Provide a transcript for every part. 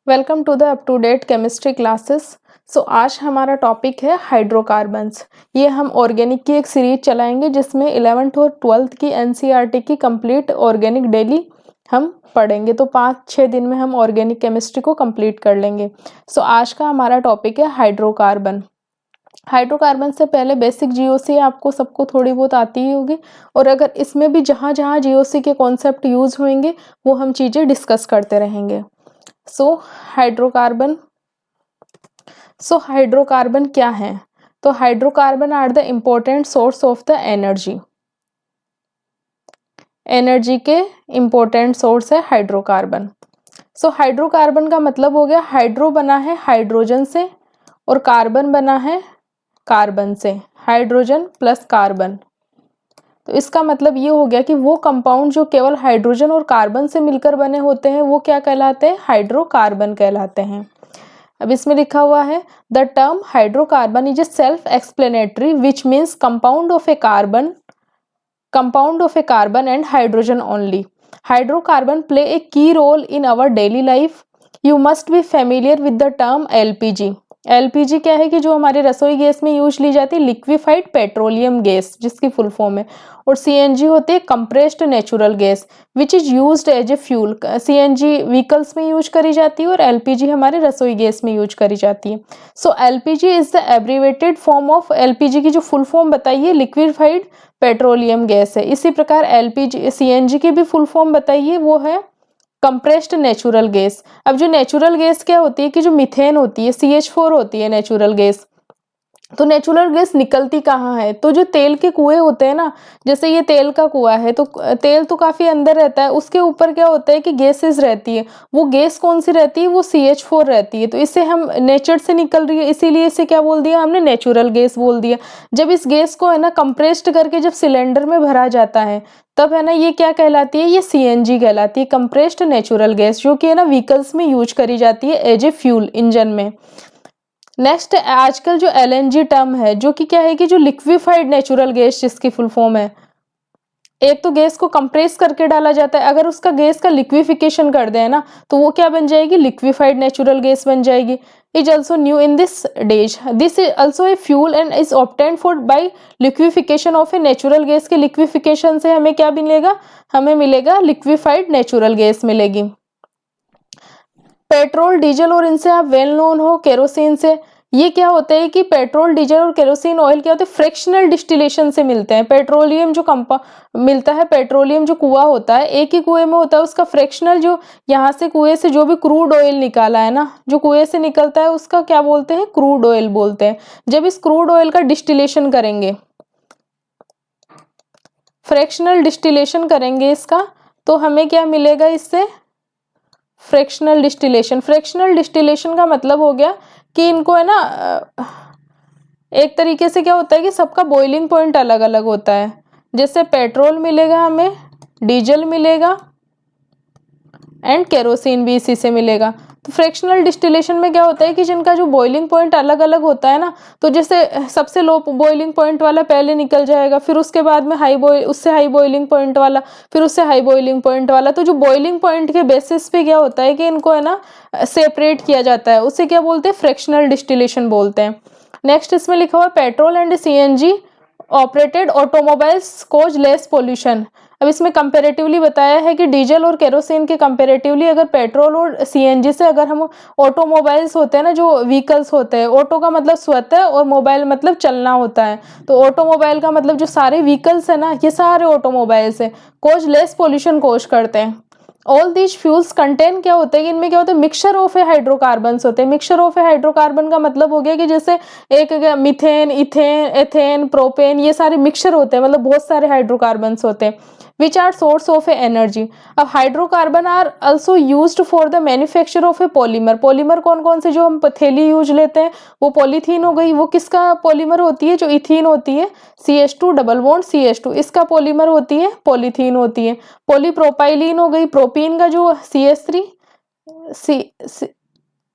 Welcome to the up to date chemistry classes. आज हमारा topic है हाइड्रोकार्बन्स। ये हम ऑर्गेनिक की एक सीरीज चलाएंगे जिसमें 11th और 12th की एनसीईआरटी की कंप्लीट ऑर्गेनिक डेली हम पढ़ेंगे। तो 5-6 दिन में हम ऑर्गेनिक केमिस्ट्री को कंप्लीट कर लेंगे। आज का हमारा टॉपिक है हाइड्रोकार्बन। हाइड्रोकार्बन से पहले बेसिक जीओसी आपको सबको थोड़ी बहुत आती ही होगी, और अगर इसमें भी जहाँ जहाँ जीओसी के कॉन्सेप्ट यूज होंगे वो हम चीज़ें डिस्कस करते रहेंगे। हाइड्रोकार्बन हाइड्रोकार्बन क्या है? तो hydrocarbon are the important source of the energy के इम्पोर्टेंट सोर्स है हाइड्रोकार्बन। हाइड्रोकार्बन का मतलब हो गया हाइड्रो बना है हाइड्रोजन से और कार्बन बना है कार्बन से, हाइड्रोजन प्लस कार्बन। तो इसका मतलब ये हो गया कि वो कंपाउंड जो केवल हाइड्रोजन और कार्बन से मिलकर बने होते हैं वो क्या कहलाते हैं? हाइड्रोकार्बन कहलाते हैं। अब इसमें लिखा हुआ है the term hydrocarbon is a self explanatory which means compound of a carbon and hydrogen only. Hydrocarbon play a key role in our daily life. You must be familiar with the term LPG. LPG क्या है कि जो हमारे रसोई gas में use ली जाती है, लिक्विफाइड पेट्रोलियम गैस जिसकी फुल फॉर्म है। और सीएनजी होती है compressed natural gas which is used as a fuel. CNG vehicles में यूज करी जाती है और एलपीजी हमारे रसोई गैस में यूज करी जाती है। LPG is the abbreviated form of, LPG की जो फुल फॉर्म बताइए लिक्विफाइड पेट्रोलियम गैस है। इसी प्रकार एलपीजी सीएनजी की भी फुल फॉर्म बताइए, वो है कंप्रेस्ड नेचुरल गैस। अब जो नेचुरल गैस क्या होती है कि जो मीथेन होती है, CH4 होती है नेचुरल गैस। तो नेचुरल गैस निकलती कहाँ है? तो जो तेल के कुएं होते हैं ना, जैसे ये तेल का कुआं है तो तेल तो काफी अंदर रहता है, उसके ऊपर क्या होता है कि गैसेस रहती है। वो गैस कौन सी रहती है? वो CH4 रहती है। तो इसे हम नेचर से निकल रही है, इसीलिए इसे क्या बोल दिया हमने? नेचुरल गैस बोल दिया। जब इस गैस को है ना कंप्रेस्ड करके जब सिलेंडर में भरा जाता है तब है ना ये क्या कहलाती है? ये CNG कहलाती है, कंप्रेस्ड नेचुरल गैस, जो कि है ना व्हीकल्स में यूज करी जाती है एज ए फ्यूल इंजन में। नेक्स्ट आजकल जो LNG टर्म है, जो कि क्या है कि जो लिक्विफाइड नेचुरल गैस जिसकी फुल फॉर्म है, एक तो गैस को कंप्रेस करके डाला जाता है, अगर उसका गैस का लिक्विफिकेशन कर दे ना तो वो क्या बन जाएगी? लिक्विफाइड नेचुरल गैस बन जाएगी। Is also new in this days. This is also a fuel and is obtained for by liquefaction of a natural gas के लिक्विफिकेशन से हमें क्या मिलेगा? हमें मिलेगा लिक्विफाइड नेचुरल गैस मिलेगी। पेट्रोल, डीजल और इनसे आप वेल नोन हो केरोसिन से। ये क्या होता है कि पेट्रोल, डीजल और केरोसिन ऑयल क्या होते हैं? फ्रैक्शनल डिस्टिलेशन से मिलते हैं। पेट्रोलियम जो मिलता है, पेट्रोलियम जो कुआं होता है एक ही कुएं में होता है, उसका फ्रैक्शनल जो यहाँ से कुएं से जो भी क्रूड ऑयल निकाला है ना, जो कुएं से निकलता है उसका क्या बोलते हैं? क्रूड ऑयल बोलते हैं। जब इस क्रूड ऑयल का डिस्टिलेशन करेंगे, फ्रैक्शनल डिस्टिलेशन करेंगे इसका, तो हमें क्या मिलेगा इससे? Fractional distillation. फ्रैक्शनल डिस्टिलेशन का मतलब हो गया कि इनको है ना एक तरीके से क्या होता है कि सबका बॉइलिंग पॉइंट अलग अलग होता है। जैसे पेट्रोल मिलेगा हमें, डीजल मिलेगा एंड केरोसिन भी इसी से मिलेगा। तो फ्रैक्शनल डिस्टिलेशन में क्या होता है कि जिनका जो बॉइलिंग पॉइंट अलग अलग होता है ना, तो जैसे सबसे लो बॉइलिंग पॉइंट वाला पहले निकल जाएगा, फिर उसके बाद में उससे हाई बॉइलिंग पॉइंट वाला, फिर उससे हाई बॉइलिंग पॉइंट वाला। तो जो बॉइलिंग पॉइंट के बेसिस पे क्या होता है कि इनको है ना सेपरेट किया जाता है, उसे क्या बोलते हैं? फ्रैक्शनल डिस्टिलेशन बोलते हैं। नेक्स्ट इसमें लिखा हुआ petrol and CNG operated automobiles cause less pollution. अब इसमें कंपेरेटिवली बताया है कि डीजल और केरोसिन के कंपेरेटिवली अगर पेट्रोल और CNG से अगर हम ऑटोमोबाइल्स होते हैं ना, जो व्हीकल्स होते हैं, ऑटो का मतलब स्वतः और मोबाइल मतलब चलना होता है, तो ऑटोमोबाइल का मतलब जो सारे व्हीकल्स है ना, ये सारे ऑटोमोबाइल्स है, कोज लेस पोल्यूशन कोज करते हैं। ऑल दीज फ्यूल्स कंटेन क्या होते हैं कि इनमें क्या होता है? मिक्सचर ऑफ ए हाइड्रोकार्बन्स होते हैं। मिक्सचर ऑफ ए हाइड्रोकार्बन का मतलब हो गया कि जैसे एक मीथेन, इथेन, एथेन, प्रोपेन, ये सारे मिक्सचर होते हैं, मतलब बहुत सारे हाइड्रोकार्बन्स होते हैं which are source of a energy. अब hydrocarbon are also used for the manufacture of a polymer. Polymer कौन कौन से जो हम थैली यूज लेते हैं? वो पॉलीथीन हो गई, वो किसका पॉलीमर होती है? जो इथीन होती है, CH2 डबल बॉन्ड CH2, इसका पॉलीमर होती है, पॉलीथीन होती है। पॉलीप्रोपाइलीन हो गई, प्रोपीन का जो CH3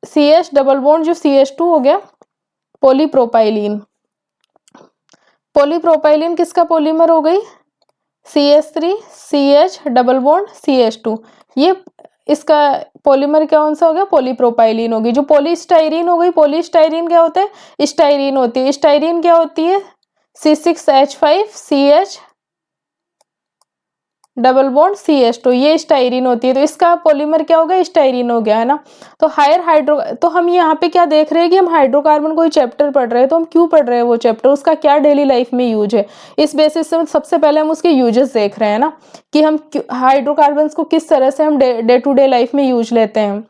CH डबल बॉन्ड जो CH2 हो गया, पॉलीप्रोपाइलीन। पॉलीप्रोपाइलीन किसका पॉलीमर हो गई? CH3 CH double bond CH2। ये इसका पॉलीमर कौन सा हो गया, पॉलीप्रोपाइलीन होगी। जो पॉलीस्टाइरीन हो गई, पॉलीस्टाइरीन क्या होता है, स्टाइरीन होती है। स्टाइरीन क्या होती है, C6H5CH डबल बॉन्ड CH2, ये स्टाइरीन होती है। तो इसका पॉलीमर क्या होगा, स्टाइरीन हो गया, है ना। तो हायर हाइड्रो, तो हम यहाँ पे क्या देख रहे हैं कि हम हाइड्रोकार्बन कोई चैप्टर पढ़ रहे हैं, तो हम क्यों पढ़ रहे हैं वो चैप्टर, उसका क्या डेली लाइफ में यूज है। इस बेसिस से सबसे पहले हम उसके यूजेस देख रहे हैं ना, कि हम हाइड्रोकार्बन को किस तरह से हम डे टू डे लाइफ में यूज लेते हैं।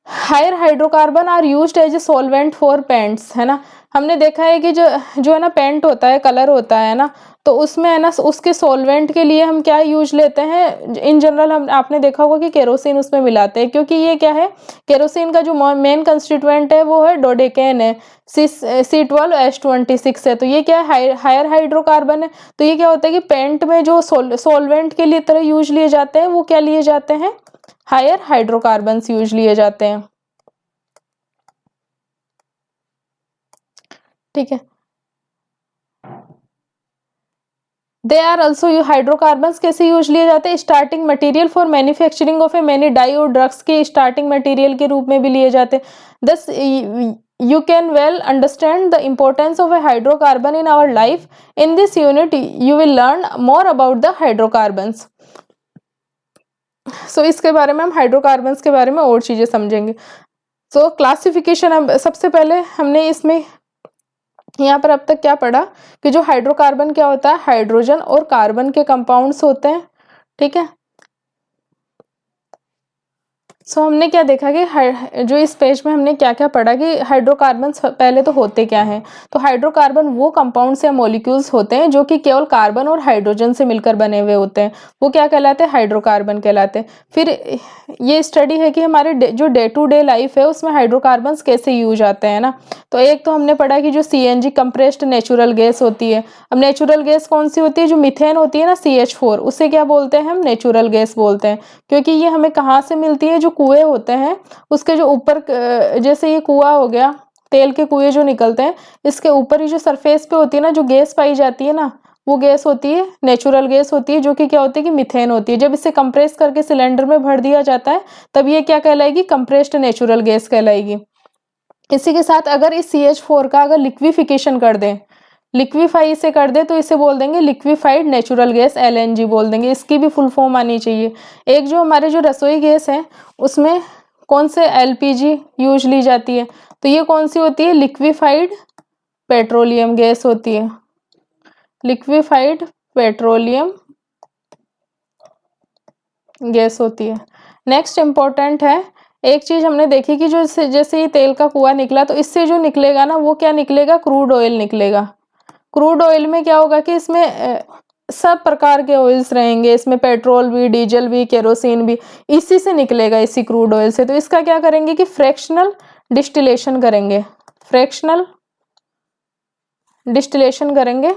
Higher hydrocarbon are used as a solvent for paints, है ना। हमने देखा है कि जो है ना पेंट होता है, कलर होता है ना, तो उसमें है ना उसके सॉल्वेंट के लिए हम क्या यूज लेते हैं, इन जनरल हम आपने देखा होगा कि केरोसिन उसमें मिलाते हैं, क्योंकि ये क्या है, केरोसिन का जो मेन कंस्टिट्यूएंट है वो है डोडेकेन है, C12H26 है। तो ये क्या है, हायर हाइड्रोकार्बन है। तो ये क्या होता है कि पेंट में जो सॉल्वेंट के लिए तरह यूज लिए जाते हैं, वो क्या लिए जाते हैं, हायर हाइड्रोकार्बन्स यूज लिए जाते हैं। ठीक है, दे आर ऑल्सो हाइड्रोकार्बन्स कैसे यूज लिए जाते हैं, starting material for manufacturing of a many dye और ड्रग्स के स्टार्टिंग मटेरियल के रूप में भी लिए जाते हैं। Thus you can well understand the importance of a hydrocarbon in our life. In this unit you will learn more about the hydrocarbons. So इसके बारे में हम हाइड्रोकार्बन्स के बारे में और चीजें समझेंगे। सो क्लासिफिकेशन, सबसे पहले हमने इसमें यहाँ पर अब तक क्या पढ़ा कि जो हाइड्रोकार्बन क्या होता है, हाइड्रोजन और कार्बन के कंपाउंड्स होते हैं। ठीक है, सो हमने क्या देखा कि जो इस पेज में हमने क्या क्या पढ़ा कि हाइड्रोकार्बन पहले तो होते क्या हैं। तो हाइड्रोकार्बन वो कंपाउंड्स या मॉलिक्यूल्स होते हैं जो कि केवल कार्बन और हाइड्रोजन से मिलकर बने हुए होते हैं, वो क्या कहलाते हैं, हाइड्रोकार्बन कहलाते हैं। फिर ये स्टडी है कि हमारे जो डे टू डे लाइफ है उसमें हाइड्रोकार्बन कैसे यूज आते हैं ना। तो एक तो हमने पढ़ा कि जो CNG कंप्रेस्ड नेचुरल गैस होती है। अब नेचुरल गैस कौन सी होती है, जो मिथेन होती है ना, CH4, उसे क्या बोलते हैं, हम नेचुरल गैस बोलते हैं। क्योंकि ये हमें कहाँ से मिलती है, जो कुएं होते हैं उसके जो ऊपर, जैसे ये कुआं हो गया, तेल के कुएं जो निकलते हैं, इसके ऊपर ही जो सरफेस पे होती है ना, जो गैस पाई जाती है ना, वो गैस होती है नेचुरल गैस होती है, जो कि क्या होती है कि मिथेन होती है। जब इसे कंप्रेस करके सिलेंडर में भर दिया जाता है तब ये क्या कहलाएगी, कंप्रेस्ड नेचुरल गैस कहलाएगी। इसी के साथ अगर इस CH4 का अगर लिक्विफिकेशन कर दें, लिक्विफाई इसे कर दे, तो इसे बोल देंगे लिक्विफाइड नेचुरल गैस, LNG बोल देंगे। इसकी भी फुल फॉर्म आनी चाहिए। एक जो हमारे जो रसोई गैस है उसमें कौन से LPG यूज ली जाती है, तो ये कौन सी होती है, लिक्विफाइड पेट्रोलियम गैस होती है, लिक्विफाइड पेट्रोलियम गैस होती है। नेक्स्ट इंपॉर्टेंट है, एक चीज हमने देखी कि जो जैसे ये तेल का कुआं निकला, तो इससे जो निकलेगा ना वो क्या निकलेगा, क्रूड ऑयल निकलेगा। क्रूड ऑयल में क्या होगा कि इसमें सब प्रकार के ऑयल्स रहेंगे, इसमें पेट्रोल भी, डीजल भी, केरोसिन भी, इसी से निकलेगा, इसी क्रूड ऑयल से। तो इसका क्या करेंगे कि फ्रैक्शनल डिस्टिलेशन करेंगे, फ्रैक्शनल डिस्टिलेशन करेंगे,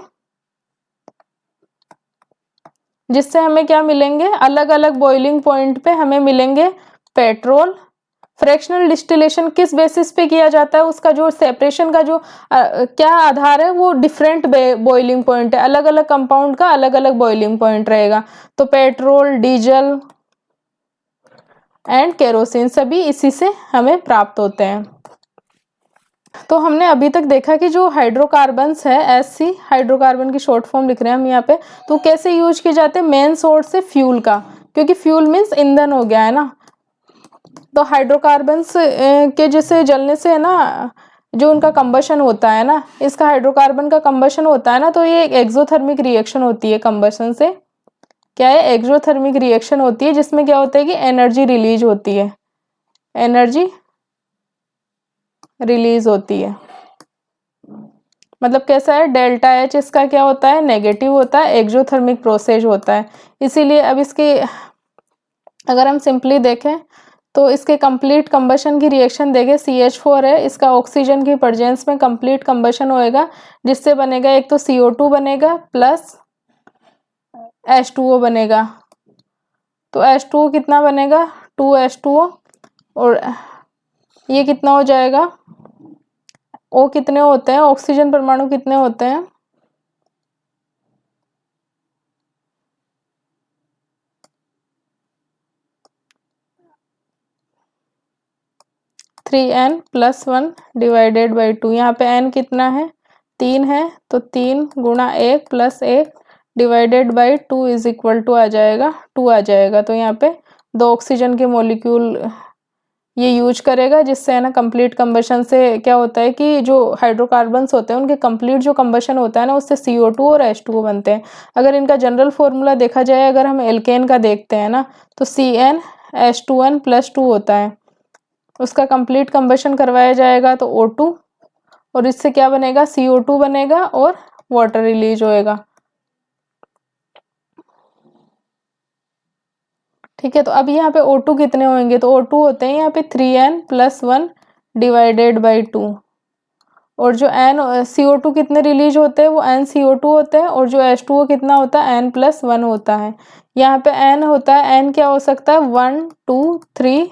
जिससे हमें क्या मिलेंगे, अलग अलग बॉइलिंग पॉइंट पे हमें मिलेंगे पेट्रोल। फ्रैक्शनल डिस्टिलेशन किस बेसिस पे किया जाता है, उसका जो सेपरेशन का जो क्या आधार है, वो डिफरेंट बॉइलिंग पॉइंट है, अलग अलग कंपाउंड का अलग अलग बॉइलिंग पॉइंट रहेगा। तो पेट्रोल, डीजल एंड केरोसिन सभी इसी से हमें प्राप्त होते हैं। तो हमने अभी तक देखा कि जो हाइड्रोकार्बन्स है, SC हाइड्रोकार्बन की शॉर्ट फॉर्म लिख रहे हैं हम यहाँ पे, तो कैसे यूज किए जाते हैं, मेन सोर्स से फ्यूल का, क्योंकि फ्यूल मीन्स ईंधन हो गया है ना। तो हाइड्रोकार्बन्स के जैसे जलने से है ना, जो उनका कंबशन होता है ना, इसका हाइड्रोकार्बन का कंबशन होता है ना, तो ये एक एक्सोथर्मिक रिएक्शन होती है। कंबशन से क्या है, एक्सोथर्मिक रिएक्शन होती है, जिसमें क्या होता है कि एनर्जी रिलीज होती है, एनर्जी रिलीज होती है। मतलब कैसा है, डेल्टा H इसका क्या होता है, नेगेटिव होता है, एक्सोथर्मिक प्रोसेस होता है। इसीलिए अब इसके अगर हम सिंपली देखें तो इसके कंप्लीट कंबशन की रिएक्शन देखें, CH4 है, इसका ऑक्सीजन की प्रेजेंस में कंप्लीट कंबशन होएगा, जिससे बनेगा एक तो CO2 बनेगा प्लस H2O बनेगा। तो H2O कितना बनेगा, 2H2O, और ये कितना हो जाएगा, O कितने होते हैं, ऑक्सीजन परमाणु कितने होते हैं, 3n + 1 डिवाइडेड बाई 2। यहाँ पे n कितना है, 3 है, तो 3 × 1 + 1 divided by 2 is equal to आ जाएगा 2 आ जाएगा। तो यहाँ पे 2 ऑक्सीजन के मॉलिक्यूल ये यूज करेगा, जिससे है ना कंप्लीट कंबशन से क्या होता है कि जो हाइड्रोकार्बन्स होते हैं उनके कंप्लीट जो कंबशन होता है ना उससे CO2 और H2O बनते हैं। अगर इनका जनरल फॉर्मूला देखा जाए, अगर हम एल्केन का देखते हैं ना तो CnH2n + 2 होता है, उसका कंप्लीट कंबशन करवाया जाएगा तो O2, और इससे क्या बनेगा, CO2 बनेगा और वाटर रिलीज होएगा। ठीक है, तो अब यहाँ पे O2 कितने होंगे, तो O2 होते हैं यहाँ पे 3n + 1 डिवाइडेड बाई 2, और जो CO2 कितने रिलीज होते हैं, वो NCO2 होते हैं, और जो H2O कितना होता है, n + 1 होता है। यहाँ पे n होता है, n क्या हो सकता है, 1 2 3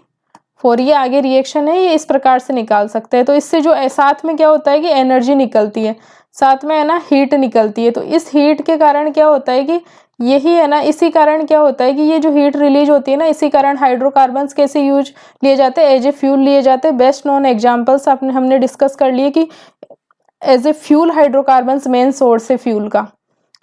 4, ये आगे रिएक्शन है, ये इस प्रकार से निकाल सकते हैं। तो इससे जो साथ में क्या होता है कि एनर्जी निकलती है, साथ में है ना हीट निकलती है। तो इस हीट के कारण क्या होता है कि यही है ना, इसी कारण क्या होता है कि ये जो हीट रिलीज होती है ना, इसी कारण हाइड्रोकार्बन्स कैसे यूज लिए जाते हैं, एज ए फ्यूल लिए जाते हैं। बेस्ट नोन एग्जाम्पल्स हमने डिस्कस कर लिए कि as a fuel hydrocarbons main source है फ्यूल का।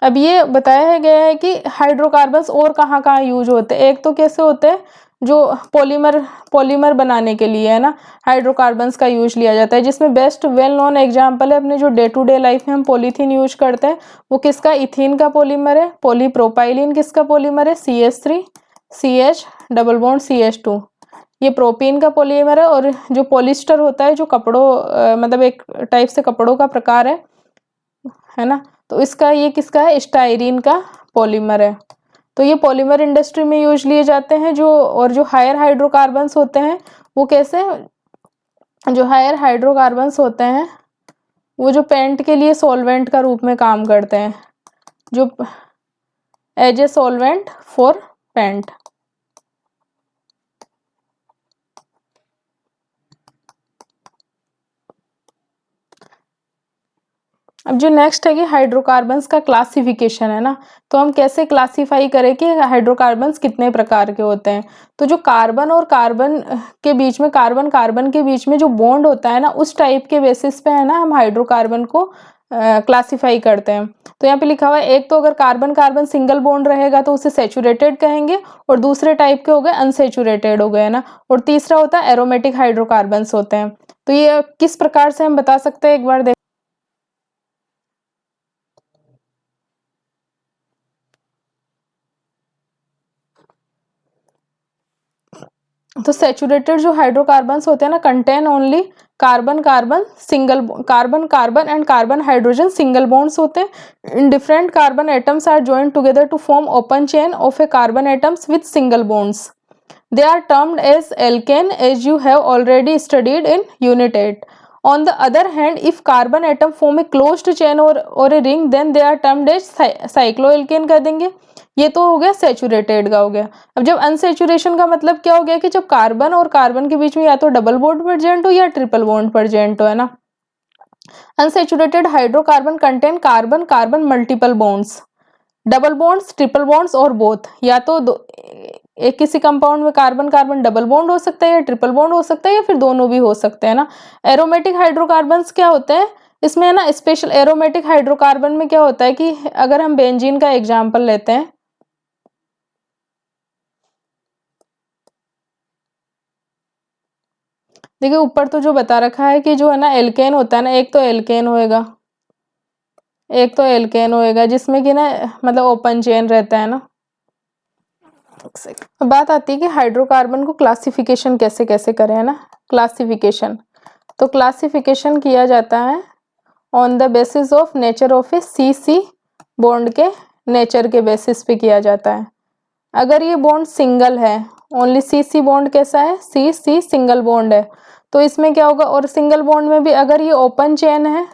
अब ये बताया गया है कि हाइड्रोकार्बन्स और कहाँ कहाँ यूज होते हैं। एक तो कैसे होते हैं, जो पॉलीमर बनाने के लिए है ना हाइड्रोकार्बन्स का यूज लिया जाता है, जिसमें बेस्ट वेल नोन एग्जांपल है अपने जो डे टू डे लाइफ में हम पॉलीथीन यूज करते हैं, वो किसका, इथीन का पॉलीमर है। पॉलीप्रोपाइलिन किसका पॉलीमर है, CH3 CH double bond CH2, ये प्रोपीन का पॉलीमर है। और जो पॉलिस्टर होता है, जो कपड़ों मतलब एक टाइप से कपड़ों का प्रकार है ना, तो इसका ये किसका है, स्टाइरीन का पॉलीमर है। तो ये पॉलीमर इंडस्ट्री में यूज लिए जाते हैं। जो हायर हाइड्रोकार्बन्स होते हैं वो कैसे, जो हायर हाइड्रोकार्बन्स होते हैं वो जो पेंट के लिए सॉल्वेंट का रूप में काम करते हैं, जो as a solvent for paint. अब जो नेक्स्ट है कि हाइड्रोकार्बन्स का क्लासिफिकेशन है ना, तो हम कैसे क्लासिफाई करें कि हाइड्रोकार्बन्स कितने प्रकार के होते हैं। तो जो कार्बन और कार्बन के बीच में, कार्बन कार्बन के बीच में जो बॉन्ड होता है ना, उस टाइप के बेसिस पे है ना हम हाइड्रोकार्बन को क्लासिफाई करते हैं। तो यहाँ पे लिखा हुआ है, एक तो अगर कार्बन कार्बन सिंगल बॉन्ड रहेगा तो उसे सैचुरेटेड कहेंगे, और दूसरे टाइप के हो गए अनसैचुरेटेड हो गए है ना, और तीसरा होता है एरोमेटिक हाइड्रोकार्बन्स होते हैं। तो ये किस प्रकार से हम बता सकते हैं, एक बार तो सैचुरेटेड जो हाइड्रोकार्बन्स होते हैं ना, contain only carbon carbon single, carbon carbon and carbon hydrogen single bonds होते हैं। In different carbon atoms are joined together to form open chain of a carbon atoms with single bonds. They are termed as alkane, as you have already studied in Unit 8. On the other hand, if carbon atom form a closed chain or a ring, then they are termed as cycloalkane कर देंगे। ये तो हो गया saturated का हो गया। अब जब अनसैचुरेशन का मतलब क्या हो गया कि जब कार्बन और कार्बन के बीच में या तो डबल बॉन्ड प्रेजेंट हो या ट्रिपल बॉन्ड प्रेजेंट हो, है ना। Unsaturated hydrocarbon contain carbon carbon multiple bonds, double bonds, triple bonds और बोथ, या तो एक किसी कंपाउंड में कार्बन कार्बन डबल बॉन्ड हो सकता है या ट्रिपल बॉन्ड हो सकता है या फिर दोनों भी हो सकते हैं ना। एरोमेटिक हाइड्रोकार्बन्स क्या होते हैं, इसमें है ना स्पेशल एरोमेटिक हाइड्रोकार्बन में क्या होता है कि अगर हम बेंजीन का एग्जांपल लेते हैं, देखिए ऊपर तो जो बता रखा है कि जो है ना एल्केन होता है ना, एक तो एल्केन होएगा जिसमें कि ना मतलब ओपन चेन रहता है ना। बात आती है कि हाइड्रोकार्बन को क्लासिफिकेशन कैसे कैसे करें, है ना। क्लासिफिकेशन, तो क्लासिफिकेशन किया जाता है on the basis of nature of A CC bond के नेचर के बेसिस पे किया जाता है। अगर ये बॉन्ड सिंगल है, ओनली CC बॉन्ड कैसा है, CC सिंगल बॉन्ड है, तो इसमें क्या होगा, और सिंगल बॉन्ड में भी अगर ये ओपन चेन है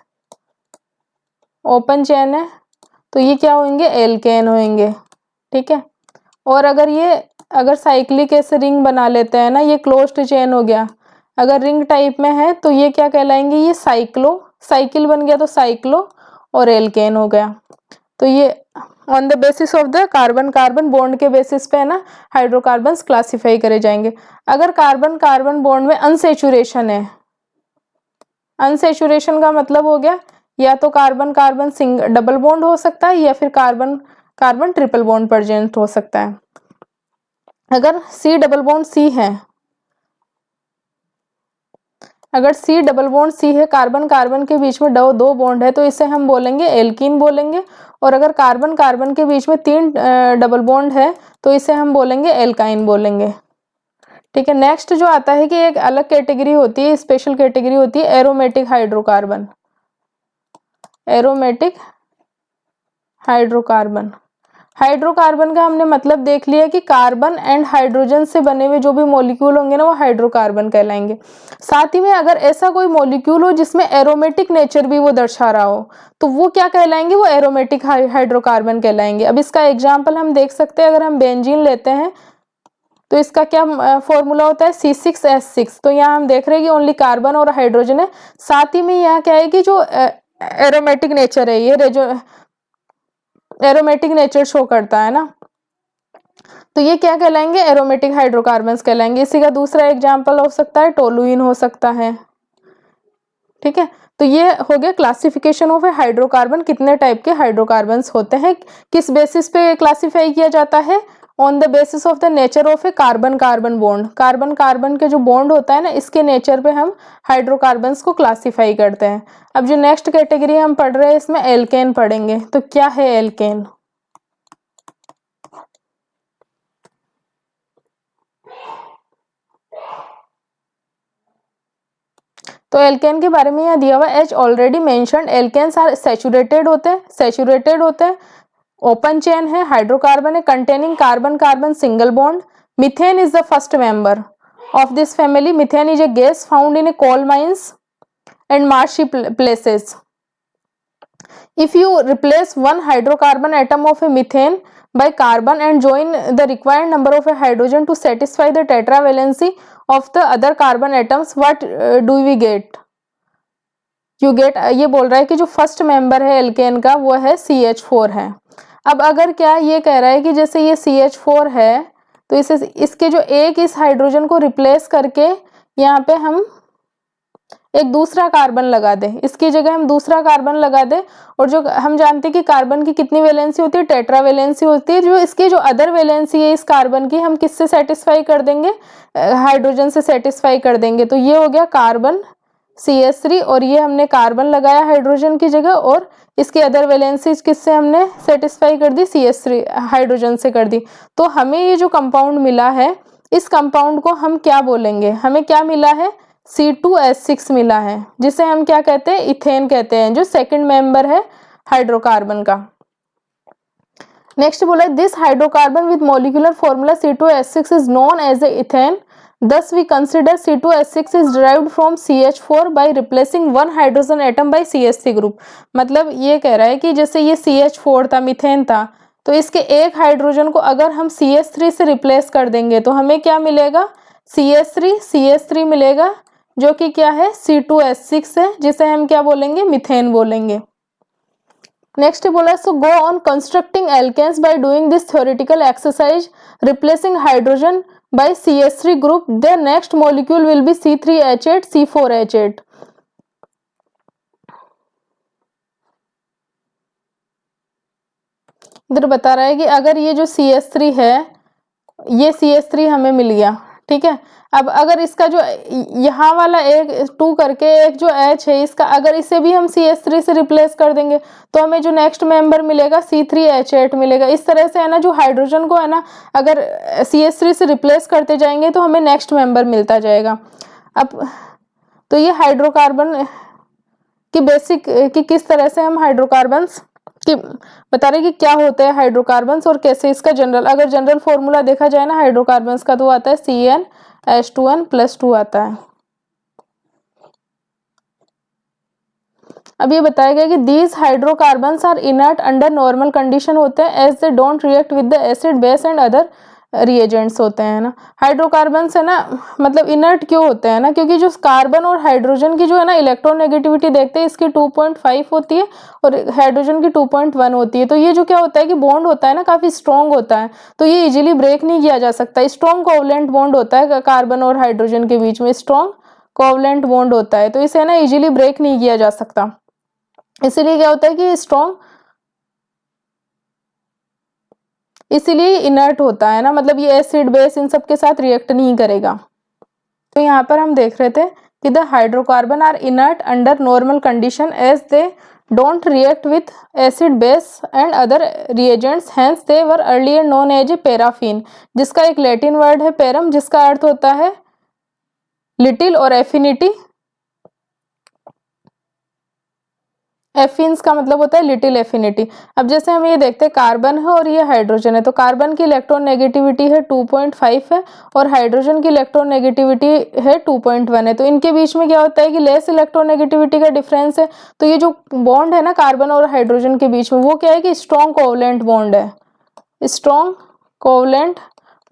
तो ये क्या होंगे, एल्केन होंगे, ठीक है। और अगर साइक्लिक ऐसे रिंग बना लेते हैं ना, ये क्लोज्ड चेन हो गया, अगर रिंग टाइप में है तो ये क्या कहलाएंगे, ये साइकिल बन गया, तो साइक्लो और एल्केन हो गया। तो ये on the basis of the carbon carbon bond के बेसिस पे है ना हाइड्रोकार्बन्स क्लासिफाई करे जाएंगे। अगर कार्बन कार्बन बॉन्ड में अनसेचुरेशन है, अनसेचुरेशन का मतलब हो गया या तो carbon carbon single double bond हो सकता है या फिर carbon carbon triple bond present हो सकता है। अगर सी डबल बॉन्ड सी है, अगर सी डबल बॉन्ड सी है, कार्बन कार्बन के बीच में दो बॉन्ड है, तो इसे हम बोलेंगे एल्कीन बोलेंगे। और अगर कार्बन कार्बन के बीच में 3 डबल बॉन्ड है तो इसे हम बोलेंगे एल्काइन बोलेंगे। ठीक है, नेक्स्ट जो आता है कि एक अलग कैटेगरी होती है, स्पेशल कैटेगरी होती है aromatic hydrocarbon. Aromatic hydrocarbon, hydrocarbon का हमने मतलब देख लिया कि कार्बन एंड हाइड्रोजन से बने हुए जो भी मॉलिक्यूल होंगे ना वो हाइड्रोकार्बन कहलाएंगे। साथ ही में अगर ऐसा कोई मॉलिक्यूल हो जिसमें एरोमेटिक नेचर भी वो दर्शा रहा हो तो वो क्या कहलाएंगे, वो एरोमेटिक हाइड्रोकार्बन कहलाएंगे। अब इसका एग्जाम्पल हम देख सकते हैं, अगर हम बेंजीन लेते हैं तो इसका क्या फॉर्मूला होता है C6H6। तो यहाँ हम देख रहे हैं कि ओनली कार्बन और हाइड्रोजन है। साथ ही में यहाँ क्या है कि जो एरोमेटिक नेचर है ये जो एरोमेटिक नेचर शो करता है ना, तो ये क्या कहलाएंगे, एरोमेटिक हाइड्रोकार्बन्स कहलाएंगे। इसी का दूसरा एग्जांपल हो सकता है टोलुइन हो सकता है। ठीक है, तो ये हो गया क्लासिफिकेशन ऑफ ए हाइड्रोकार्बन, कितने टाइप के हाइड्रोकार्बन्स होते हैं, किस बेसिस पे क्लासिफाई किया जाता है, on the basis of the nature of a carbon carbon bond. Carbon carbon के जो बॉन्ड होता है ना इसके नेचर पे हम हाइड्रोकार्बन्स को क्लासिफाई करते हैं। अब जो नेक्स्ट कैटेगरी हम पढ़ रहे हैं इसमें एल्केन पढ़ेंगे। तो क्या है एल्केन, तो एल्केन के बारे में यहाँ दिया हुआ as already mentioned alkanes are saturated होते हैं, ओपन चेन है, हाइड्रोकार्बन है, containing carbon carbon single bond. Methane is the first member of this family. Methane is a gas found in a coal mines and marshy places. If you replace one hydrocarbon atom of a methane by carbon and join the required number of a hydrogen to satisfy the tetravalency of the other carbon atoms, what do we get? You get, ये बोल रहा है कि जो first member है alkene का वो है CH4 है। अब अगर क्या ये कह रहा है कि जैसे ये CH4 है तो इसे इसके जो एक इस हाइड्रोजन को रिप्लेस करके यहाँ पे हम एक दूसरा कार्बन लगा दे, इसकी जगह हम दूसरा कार्बन लगा दे। और जो हम जानते हैं कि कार्बन की कितनी वैलेंसी होती है, टेट्रा वैलेंसी होती है। जो इसकी जो अदर वैलेंसी है इस कार्बन की हम किससे सेटिस्फाई कर देंगे, हाइड्रोजन से सेटिस्फाई कर देंगे। तो ये हो गया कार्बन CH3 और ये हमने कार्बन लगाया हाइड्रोजन की जगह और इसकी अदर वैलेंसीज किससे हमने सेटिस्फाई कर दी, CH3 हाइड्रोजन से कर दी। तो हमें ये जो कंपाउंड मिला है इस कंपाउंड को हम क्या बोलेंगे, हमें क्या मिला है, C2H6 मिला है, जिसे हम क्या कहते हैं, इथेन कहते हैं, जो सेकंड मेंबर है हाइड्रोकार्बन का। नेक्स्ट बोला this hydrocarbon with molecular formula C2H6 is known as a ethane, thus we consider C2H6 is derived from CH4 by replacing one hydrogen atom by CH3 group। मतलब ये कह रहा है कि जैसे ये CH4 था, मीथेन था, तो इसके एक हाइड्रोजन को अगर हम CH3 से रिप्लेस कर देंगे तो हमें क्या मिलेगा, CH3 मिलेगा, जो कि क्या है C2H6 है, जिसे हम क्या बोलेंगे, मीथेन बोलेंगे। नेक्स्ट बोला so go on constructing alkanes by doing this theoretical exercise replacing hydrogen by CH3 group, their next molecule will be C3H8 C4H8। इधर बता रहा है कि अगर ये जो CH3 है, ये CH3 हमें मिल गया, ठीक है। अब अगर इसका जो यहाँ वाला एक 2 करके एक जो H है इसका, अगर इसे भी हम CH3 से रिप्लेस कर देंगे तो हमें जो नेक्स्ट मेंबर मिलेगा C3H8 मिलेगा। इस तरह से है ना, जो हाइड्रोजन को है ना अगर CH3 से रिप्लेस करते जाएंगे तो हमें नेक्स्ट मेंबर मिलता जाएगा। अब तो ये हाइड्रोकार्बन की बेसिक कि किस तरह से हम हाइड्रोकार्बन्स कि बता रहे कि क्या होते हैं हाइड्रोकार्बन्स और कैसे इसका जनरल, अगर जनरल फॉर्मूला देखा जाए ना हाइड्रोकार्बन्स का तो आता है CnH2n+2 आता है। अब ये बताया गया कि these hydrocarbons are inert under normal condition होते हैं as they don't react with the acid base and other reagents होते हैं ना। हाइड्रोकार्बन्स है ना मतलब इनर्ट क्यों होते हैं ना, क्योंकि जो कार्बन और हाइड्रोजन की जो है ना इलेक्ट्रोनेगेटिविटी देखते हैं इसकी 2.5 होती है और हाइड्रोजन की 2.1 होती है। तो ये जो क्या होता है कि बॉन्ड होता है ना काफी स्ट्रॉन्ग होता है, तो ये इजीली ब्रेक नहीं किया जा सकता। स्ट्रॉन्ग कोवलेंट बॉन्ड होता है कार्बन और हाइड्रोजन के बीच में, स्ट्रॉन्ग कोवलेंट बॉन्ड होता है, तो इसे ना इजीली ब्रेक नहीं किया जा सकता। इसीलिए क्या होता है कि स्ट्रॉन्ग, इसीलिए इनर्ट होता है ना, मतलब ये एसिड बेस इन सब के साथ रिएक्ट नहीं करेगा। तो यहाँ पर हम देख रहे थे कि the hydrocarbon are inert under normal condition as they don't react with acid base and other reagents, hence they were earlier known as a paraffin, जिसका एक लैटिन वर्ड है पैरम, जिसका अर्थ होता है लिटिल और एफिनिटी। एफिन्स का मतलब होता है लिटिल एफिनिटी। अब जैसे हम ये देखते हैं कार्बन है और ये हाइड्रोजन है, तो कार्बन की इलेक्ट्रॉन नेगेटिविटी है 2.5 है और हाइड्रोजन की इलेक्ट्रॉन नेगेटिविटी है 2.1 है। तो इनके बीच में क्या होता है कि लेस इलेक्ट्रॉन नेगेटिविटी का डिफरेंस है। तो ये जो बॉन्ड है ना कार्बन और हाइड्रोजन के बीच में, वो क्या है कि स्ट्रॉन्ग कोवलेंट बॉन्ड है, स्ट्रॉन्ग कोवलेंट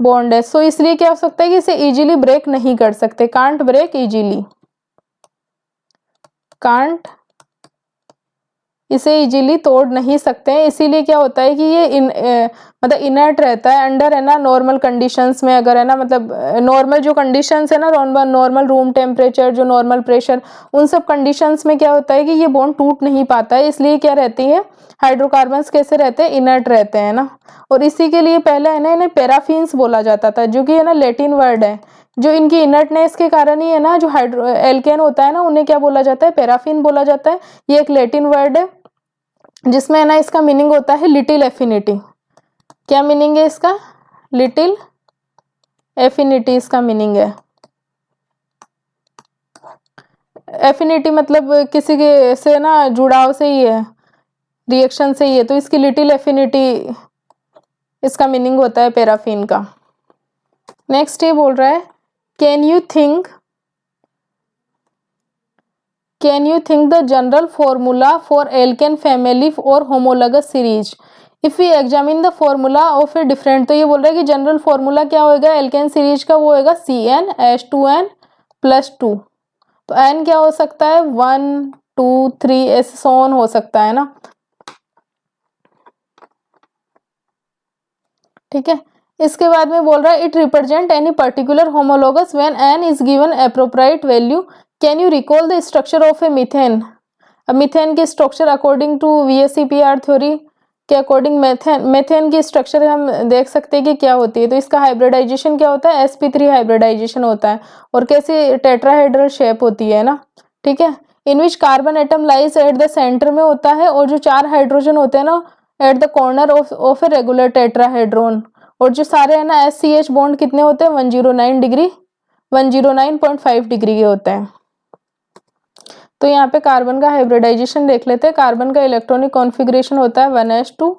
बॉन्ड है। सो इसलिए क्या हो सकता है कि इसे इजीली ब्रेक नहीं कर सकते, कांट ब्रेक इजीली, कांट, इसे इजीली तोड़ नहीं सकते हैं। इसीलिए क्या होता है कि ये मतलब इनर्ट रहता है अंडर है ना नॉर्मल कंडीशंस में। अगर है ना मतलब नॉर्मल जो कंडीशंस है ना, नॉर्मल रूम टेम्परेचर, जो नॉर्मल प्रेशर, उन सब कंडीशंस में क्या होता है कि ये बॉन्ड टूट नहीं पाता है। इसलिए क्या रहती है हाइड्रोकार्बन्स कैसे रहते हैं, इनर्ट रहते हैं ना। और इसी के लिए पहले है ना इन्हें पैराफिन्स बोला जाता था, जो कि है ना लैटिन वर्ड है। जो इनकी इनर्टनेस के कारण ही है ना जो हाइड्रो एल्केन होता है ना, उन्हें क्या बोला जाता है, पैराफिन बोला जाता है। ये एक लैटिन वर्ड है जिसमें है ना इसका मीनिंग होता है लिटिल एफिनिटी। क्या मीनिंग है इसका, लिटिल एफिनिटी इसका मीनिंग है। एफिनिटी मतलब किसी के से ना जुड़ाव से ही है, रिएक्शन से ही है, तो इसकी लिटिल एफिनिटी इसका मीनिंग होता है पैराफिन का। नेक्स्ट ये बोल रहा है can you think the general formula for alkane family or homologous series if we examine the formula of a different। तो ये बोल रहा है कि जनरल फॉर्मूला क्या होगा एल्केन सीरीज का, वो होगा CnH2n+2। तो n क्या हो सकता है 1 2 3 ऐसे सोन हो सकता है ना, ठीक है। इसके बाद में बोल रहा है it represent any particular homologous when n is given appropriate value. Can you recall the structure of a methane. अब मीथेन की structure according to VSEPR theory के अकॉर्डिंग मेथेन की स्ट्रक्चर हम देख सकते हैं कि क्या होती है। तो इसका हाइब्रिडाइजेशन क्या होता है, sp3 हाइब्रिडाइजेशन होता है और कैसे टेट्राहेड्रल शेप होती है ना, ठीक है। In which carbon atom lies at the centre में होता है और जो 4 हाइड्रोजन होते हैं ना at the corner of a regular tetrahedron. और जो सारे है ना SCH बॉन्ड कितने होते हैं 109 डिग्री 109.5 डिग्री के होते हैं। तो यहाँ पे कार्बन का हाइब्रिडाइजेशन देख लेते हैं। कार्बन का इलेक्ट्रॉनिक कॉन्फ़िगरेशन होता है 1s2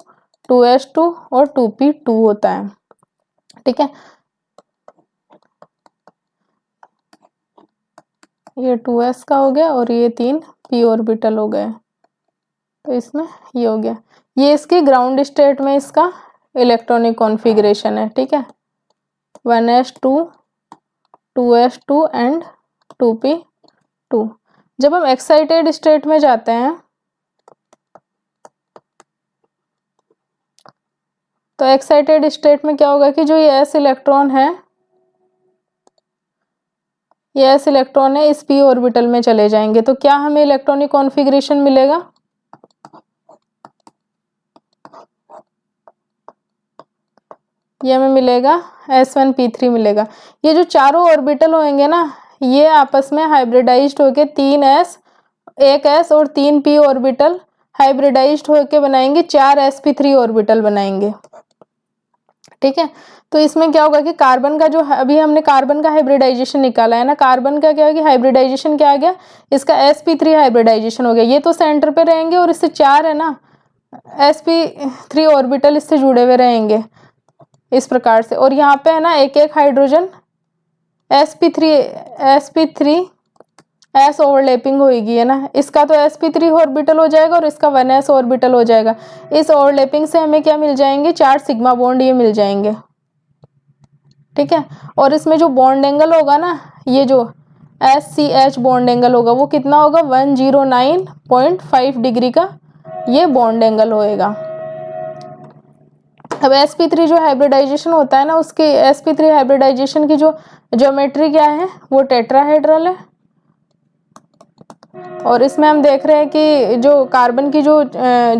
2s2 और 2p2 होता है, ठीक है। ये 2s का हो गया और ये 3 p ऑर्बिटल हो गए, तो इसमें ये हो गया। ये इसकी ग्राउंड स्टेट में इसका इलेक्ट्रॉनिक कॉन्फ़िगरेशन है, ठीक है। 1s2 2s2 and 2p2। जब हम एक्साइटेड स्टेट में जाते हैं तो एक्साइटेड स्टेट में क्या होगा कि जो ये s इलेक्ट्रॉन है, ये s इलेक्ट्रॉन है इस p ऑर्बिटल में चले जाएंगे। तो क्या हमें इलेक्ट्रॉनिक कॉन्फ़िगरेशन मिलेगा, ये हमें मिलेगा s1p3 मिलेगा। ये जो चारों ऑर्बिटल होंगे ना ये आपस में हाइब्रिडाइज्ड होके 3s 1s और 3p ऑर्बिटल हाइब्रिडाइज्ड होके बनाएंगे 4sp3 ऑर्बिटल बनाएंगे, ठीक है। तो इसमें क्या होगा कि कार्बन का जो अभी हमने कार्बन का हाइब्रिडाइजेशन निकाला है ना, कार्बन का क्या है कि हाइब्रिडाइजेशन क्या आ गया, इसका sp3 हाइब्रिडाइजेशन हो गया। ये तो सेंटर पे रहेंगे और इससे 4 है ना sp3 ऑर्बिटल इससे जुड़े हुए रहेंगे इस प्रकार से। और यहाँ पे है ना एक एक हाइड्रोजन sp3 s ओवरलैपिंग होगी है ना, इसका तो sp3 ऑर्बिटल हो जाएगा और इसका 1s ऑर्बिटल हो जाएगा। इस ओवरलैपिंग से हमें क्या मिल जाएंगे 4 सिग्मा बॉन्ड ये मिल जाएंगे, ठीक है। और इसमें जो बॉन्ड एंगल होगा ना, ये जो SCH बॉन्ड एंगल होगा वो कितना होगा, 109.5 डिग्री का ये बॉन्ड एंगल होएगा। अब sp3 जो हाइब्रिडाइजेशन होता है ना, उसकी sp3 हाइब्रिडाइजेशन की जो ज्योमेट्री क्या है, वो टेट्राहेड्रल है। और इसमें हम देख रहे हैं कि जो कार्बन की जो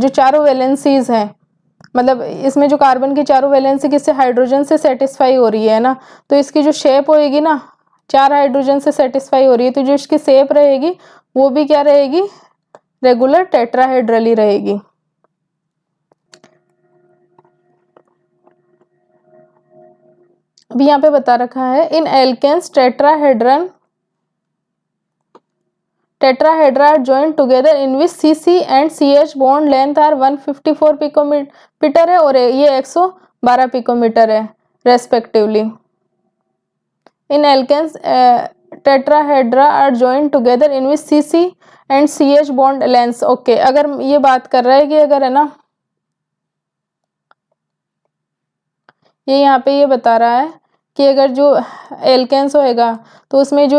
चारों वैलेंसीज हैं, मतलब इसमें जो कार्बन की चारों वैलेंसी किससे, हाइड्रोजन से सेटिस्फाई हो रही है ना, तो इसकी जो शेप होएगी ना, 4 हाइड्रोजन से सेटिस्फाई हो रही है, तो जो इसकी शेप रहेगी वो भी क्या रहेगी, रेगुलर टेट्राहेड्रल ही रहेगी। अभी यहाँ पे बता रखा है इन alkanes tetrahedra are joined together in which CC and CH bond length are 154 picometre है और ये 112 पिकोमीटर है respectively. In alkanes tetrahedra are joined together in which CC and CH bond lengths, okay. अगर ये बात कर रहा है कि अगर है ना, ये यहाँ पे ये बता रहा है कि अगर जो एल्केन्स होएगा तो उसमें जो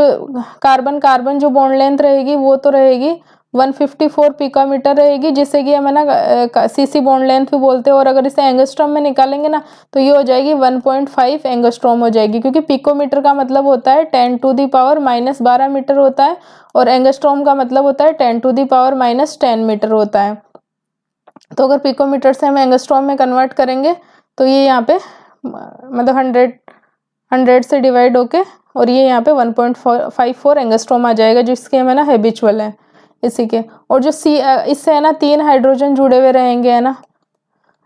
कार्बन कार्बन जो बॉन्ड लेंथ रहेगी वो तो रहेगी 154 पिकोमीटर रहेगी, जिससे कि हम है ना सीसी बॉन्ड लेंथ भी बोलते हैं। और अगर इसे एंगस्ट्रॉम में निकालेंगे ना तो ये हो जाएगी 1.5 एंगस्ट्रॉम हो जाएगी, क्योंकि पिकोमीटर का मतलब होता है 10⁻⁻12 मीटर होता है और एंगस्ट्रॉम का मतलब होता है 10⁻⁻10 मीटर होता है। तो अगर पिकोमीटर से हम एंगस्ट्रॉम में कन्वर्ट करेंगे तो ये यहाँ पे मतलब 100 से डिवाइड होके और ये यहाँ पे 1.54 एंगस्ट्रॉम आ जाएगा, जिसके हम है ना हैबिचुअल है इसी के। और जो इससे है ना 3 हाइड्रोजन जुड़े हुए रहेंगे है ना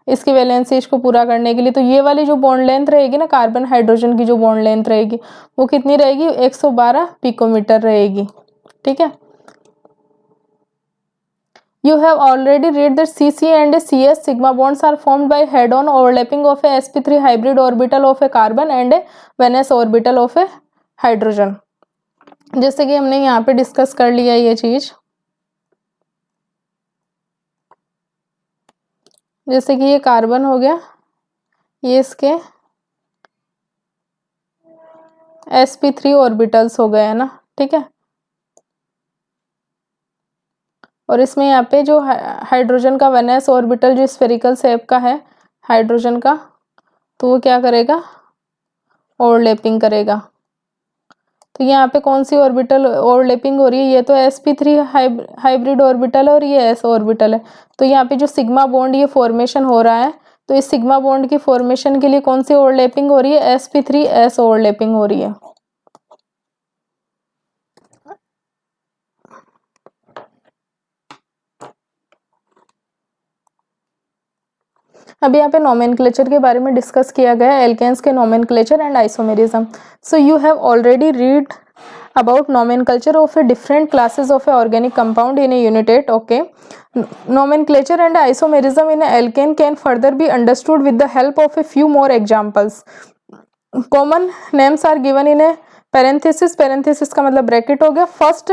इसकी वैलेंसी को पूरा करने के लिए, तो ये वाली जो बॉन्ड लेंथ रहेगी ना, कार्बन हाइड्रोजन की जो बॉन्ड लेंथ रहेगी वो कितनी रहेगी, 112 पिकोमीटर रहेगी। ठीक है। You have already read that CC and CS sigma bonds are formed by head-on overlapping of a sp3 hybrid orbital of a carbon and a valence orbital of a hydrogen। जैसे कि हमने यहाँ पे discuss कर लिया ये चीज, जैसे कि ये कार्बन हो गया, ये इसके sp3 ऑर्बिटल्स हो गए है ना। ठीक है। और इसमें यहाँ पे जो हाइड्रोजन का वैलेंस ऑर्बिटल जो स्फेरिकल शेप का है हाइड्रोजन का, तो वो क्या करेगा, ओवरलैपिंग करेगा। तो यहाँ पे कौन सी ऑर्बिटल ओवरलैपिंग हो रही है, ये तो sp3 हाइब्रिड ऑर्बिटल है और ये s ऑर्बिटल है। तो यहाँ पे जो सिग्मा बॉन्ड ये फॉर्मेशन हो रहा है, तो इस सिग्मा बॉन्ड की फॉर्मेशन के लिए कौन सी ओवरलैपिंग हो रही है, sp3s ओवरलैपिंग हो रही है। अभी यहाँ पे नोमेनक्लेचर के बारे में डिस्कस किया गया है, एल्केन्स के nomenclature and isomerism. So you have already read about nomenclature of a different classes of a organic compound in a unit 8, okay। Nomenclature and isomerism in a alkane can further be understood with the help of a few more examples। Common names are given in a parenthesis, parenthesis का मतलब bracket हो गया। First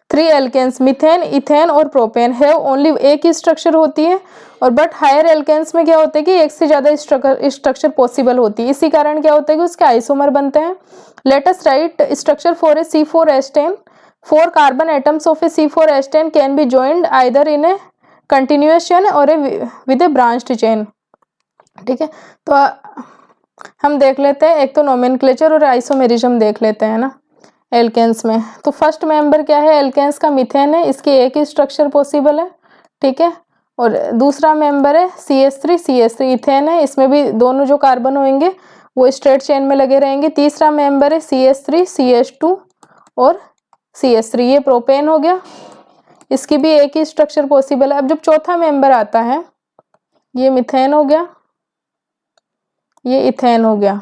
3 alkanes methane, ethane और propane have only एक ही structure होती है, और but higher alkanes में क्या होता है कि एक से ज्यादा स्ट्रक्चर पॉसिबल होती है। इसी कारण क्या होता है कि उसके आइसोमर बनते हैं। Let us write structure for a C4H10। 4 carbon atoms of a C4H10 can be joined either in a continuous chain or a with a branched chain. ठीक है। तो हम देख लेते हैं, एक तो नोमेनक्लेचर और आइसोमेरिज्म देख लेते हैं ना एल्केन्स में। तो फर्स्ट मेंबर क्या है एल्केन्स का, मीथेन है, इसके एक ही स्ट्रक्चर पॉसिबल है। ठीक है। और दूसरा मेंबर है CH3 इथेन है, इसमें भी दोनों जो कार्बन होंगे वो स्ट्रेट चेन में लगे रहेंगे। तीसरा मेंबर है CH3 CH2 और CH3, ये प्रोपेन हो गया, इसकी भी एक ही स्ट्रक्चर पॉसिबल है। अब जब चौथा मेंबर आता है, ये मीथेन हो गया, ये इथेन हो गया।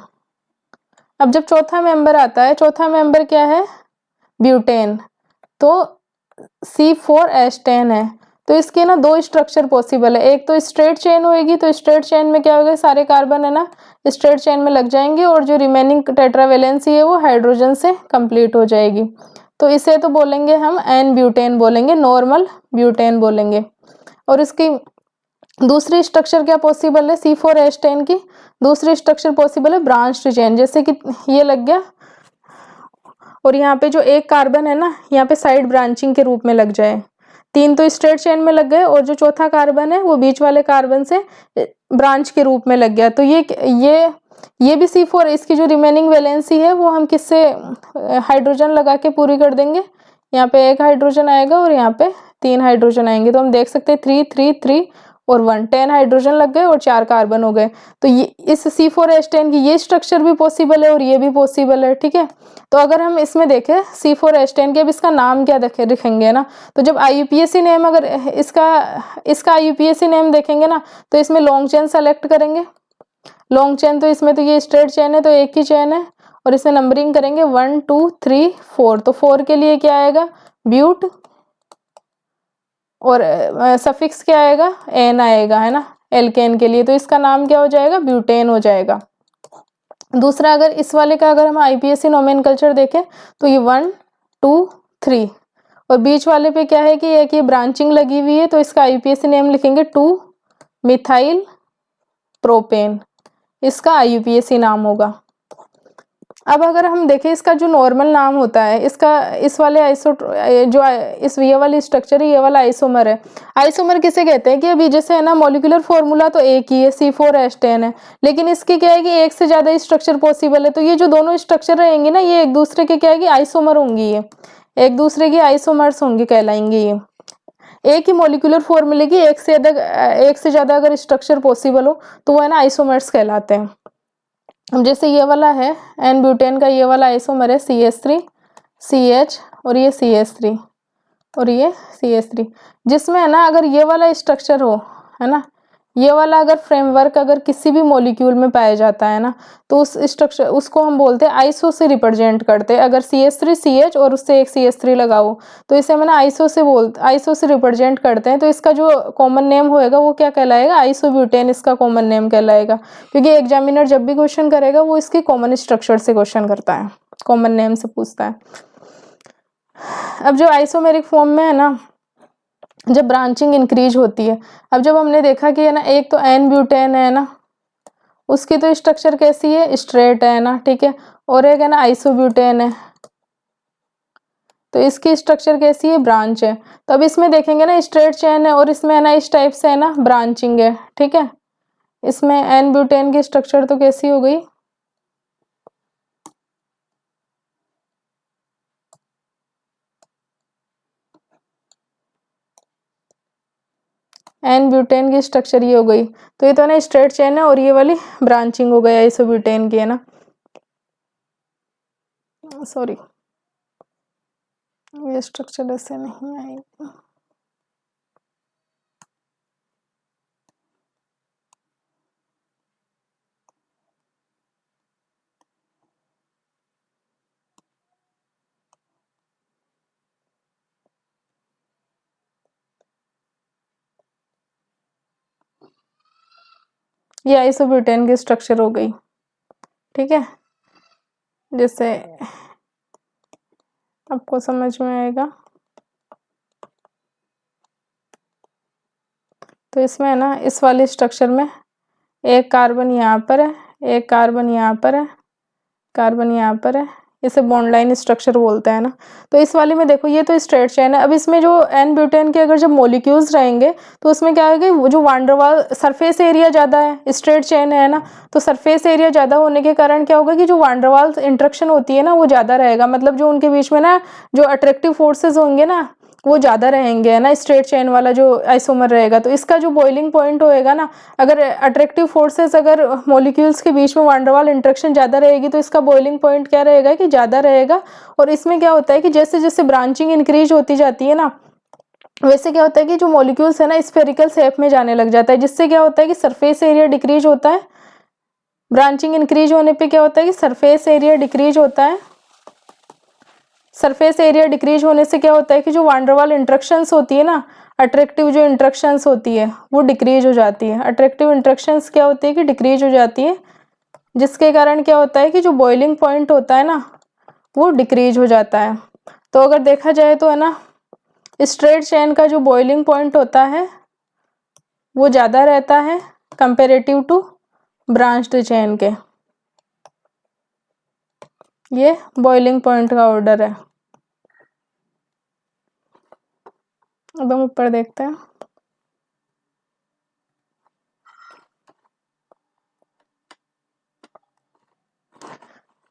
अब जब चौथा मेंबर आता है, चौथा मेंबर क्या है, ब्यूटेन, तो C4H10 है। तो इसके ना 2 स्ट्रक्चर पॉसिबल है, एक तो स्ट्रेट चेन होएगी, तो स्ट्रेट चेन में क्या होगा, सारे कार्बन है ना स्ट्रेट चेन में लग जाएंगे और जो रिमेनिंग टेट्रावेलेंसी है वो हाइड्रोजन से कंप्लीट हो जाएगी। तो इसे तो बोलेंगे हम N ब्यूटेन बोलेंगे, नॉर्मल ब्यूटेन बोलेंगे। और इसकी दूसरी स्ट्रक्चर क्या पॉसिबल है C4H10 की? दूसरी स्ट्रक्चर पॉसिबल है ब्रांच चेन, जैसे कि ये लग गया और यहाँ पे जो एक कार्बन है ना यहाँ पे साइड ब्रांचिंग के रूप में लग जाए। 3 तो स्ट्रेट चेन में लग गए और जो चौथा कार्बन है वो बीच वाले कार्बन से ब्रांच के रूप में लग गया। तो ये भी C4, इसकी जो रिमेनिंग वैलेंसी है वो हम किससे हाइड्रोजन लगा के पूरी कर देंगे। यहाँ पे 1 हाइड्रोजन आएगा और यहाँ पे 3 हाइड्रोजन आएंगे। तो हम देख सकते हैं 3 3 3 और 1, 10 हाइड्रोजन लग गए और 4 कार्बन हो गए। तो ये इस C4H10 की ये स्ट्रक्चर भी पॉसिबल है और ये भी पॉसिबल है। ठीक है, तो अगर हम इसमें देखें C4H10 के, अब इसका नाम क्या लिखेंगे ना, तो जब IUPAC नेम, अगर इसका IUPAC नेम देखेंगे ना तो इसमें लॉन्ग चेन सेलेक्ट करेंगे। लॉन्ग चेन तो इसमें तो ये स्ट्रेट चेन है तो एक ही चेन है और इसमें नंबरिंग करेंगे 1 2 3 4। तो 4 के लिए क्या आएगा ब्यूट और सफिक्स क्या आएगा एन आएगा, है ना, एल्केन के लिए। तो इसका नाम क्या हो जाएगा ब्यूटेन हो जाएगा। दूसरा, अगर इस वाले का अगर हम IUPAC नोमेनकल्चर देखें तो ये 1 2 3 और बीच वाले पे क्या है कि एक ये ब्रांचिंग लगी हुई है तो इसका IUPAC नेम लिखेंगे 2 मिथाइल प्रोपेन, इसका IUPAC नाम होगा। अब अगर हम देखें इसका जो नॉर्मल नाम होता है इसका, इस वाले ये वाली स्ट्रक्चर है, ये वाला आइसोमर है। आइसोमर किसे कहते हैं कि अभी जैसे है ना मॉलिक्यूलर फॉर्मूला तो एक ही है C4H10 है, लेकिन इसकी क्या है कि एक से ज्यादा स्ट्रक्चर पॉसिबल है। तो ये जो दोनों स्ट्रक्चर रहेंगे ना ये एक दूसरे के क्या है कि आइसोमर होंगी, ये एक दूसरे की आइसोमर्स होंगे कहलाएंगे। ये एक ही मॉलिक्यूलर फॉर्मूले की एक से ज्यादा अगर स्ट्रक्चर पॉसिबल हो तो वो है ना आइसोमर्स कहलाते हैं। अब जैसे ये वाला है एन ब्यूटेन का, ये वाला आइसोमर है CH3 CH और ये CH3 और ये CH3, जिसमें है ना अगर ये वाला स्ट्रक्चर हो, है ना, ये वाला अगर फ्रेमवर्क अगर किसी भी मॉलिक्यूल में पाया जाता है ना तो उस स्ट्रक्चर उसको हम बोलते हैं आइसो से रिप्रेजेंट करते हैं। अगर CH3 CH और उससे एक CH3 लगाओ तो इसे हम ना आइसो से रिप्रेजेंट करते हैं। तो इसका जो कॉमन नेम होएगा वो क्या कहलाएगा आइसोब्यूटेन, इसका कॉमन नेम कहलाएगा। क्योंकि एग्जामिनर जब भी क्वेश्चन करेगा वो इसकी कॉमन स्ट्रक्चर से क्वेश्चन करता है, कॉमन नेम से पूछता है। अब जो आइसोमेरिक फॉर्म में है ना जब ब्रांचिंग इंक्रीज होती है, अब जब हमने देखा कि है ना एक तो एन ब्यूटेन है ना उसकी तो स्ट्रक्चर कैसी है स्ट्रेट है ना, ठीक है, और एक है ना आइसोब्यूटेन है तो इसकी स्ट्रक्चर कैसी है ब्रांच है। तो अब इसमें देखेंगे ना स्ट्रेट चेन है और इसमें है ना इस टाइप से है ना ब्रांचिंग है, ठीक है। इसमें एन ब्यूटेन की स्ट्रक्चर तो कैसी हो गई एन ब्यूटेन की स्ट्रक्चर ये हो गई। तो ये तो ना स्ट्रेट चेन है और ये वाली ब्रांचिंग हो गई आइसोब्यूटेन की, है ना, सॉरी ये स्ट्रक्चर ऐसे नहीं आएगी। ये आइसोब्यूटेन की स्ट्रक्चर हो गई, ठीक है, जैसे आपको समझ में आएगा। तो इसमें है ना इस वाले स्ट्रक्चर में एक कार्बन यहाँ पर है, एक कार्बन यहाँ पर है, कार्बन यहाँ पर है, इसे बॉन्ड लाइन स्ट्रक्चर बोलते हैं ना। तो इस वाले में देखो ये तो स्ट्रेट चेन है। अब इसमें जो एन ब्यूटेन के अगर जब मॉलिक्यूल्स रहेंगे तो उसमें क्या है वो जो वांडरवाल सरफेस एरिया ज़्यादा है, स्ट्रेट चेन है ना, तो सरफेस एरिया ज़्यादा होने के कारण क्या होगा कि जो वांडरवाल इंट्रैक्शन होती है ना वो ज़्यादा रहेगा, मतलब जो उनके बीच में ना जो अट्रैक्टिव फोर्सेज होंगे ना वो ज़्यादा रहेंगे, है ना, स्ट्रेट चेन वाला जो आइसोमर रहेगा। तो इसका जो बॉइलिंग पॉइंट होएगा ना, अगर अट्रैक्टिव फोर्सेस अगर मॉलिक्यूल्स के बीच में वांडरवाल इंट्रैक्शन ज़्यादा रहेगी तो इसका बॉइलिंग पॉइंट क्या रहेगा कि ज़्यादा रहेगा। और इसमें क्या होता है कि जैसे जैसे ब्रांचिंग इंक्रीज होती जाती है ना वैसे क्या होता है कि जो मॉलिक्यूल्स है ना स्फेरिकल शेप में जाने लग जाता है, जिससे क्या होता है कि सरफेस एरिया डिक्रीज होता है। ब्रांचिंग इंक्रीज होने पर क्या होता है कि सरफेस एरिया डिक्रीज होता है। सरफेस एरिया डिक्रीज होने से क्या होता है कि जो वांडरवाल इंट्रैक्शंस होती है ना, अट्रैक्टिव जो इंट्रैक्शंस होती है वो डिक्रीज हो जाती है। अट्रैक्टिव इंट्रैक्शंस क्या होती है कि डिक्रीज हो जाती है, जिसके कारण क्या होता है कि जो बॉइलिंग पॉइंट होता है ना वो डिक्रीज हो जाता है। तो अगर देखा जाए तो है ना स्ट्रेट चेन का जो बॉइलिंग पॉइंट होता है वो ज़्यादा रहता है कंपेरेटिव टू ब्रांच्ड चेन के। ये बॉइलिंग पॉइंट का ऑर्डर है। अब हम ऊपर देखते हैं।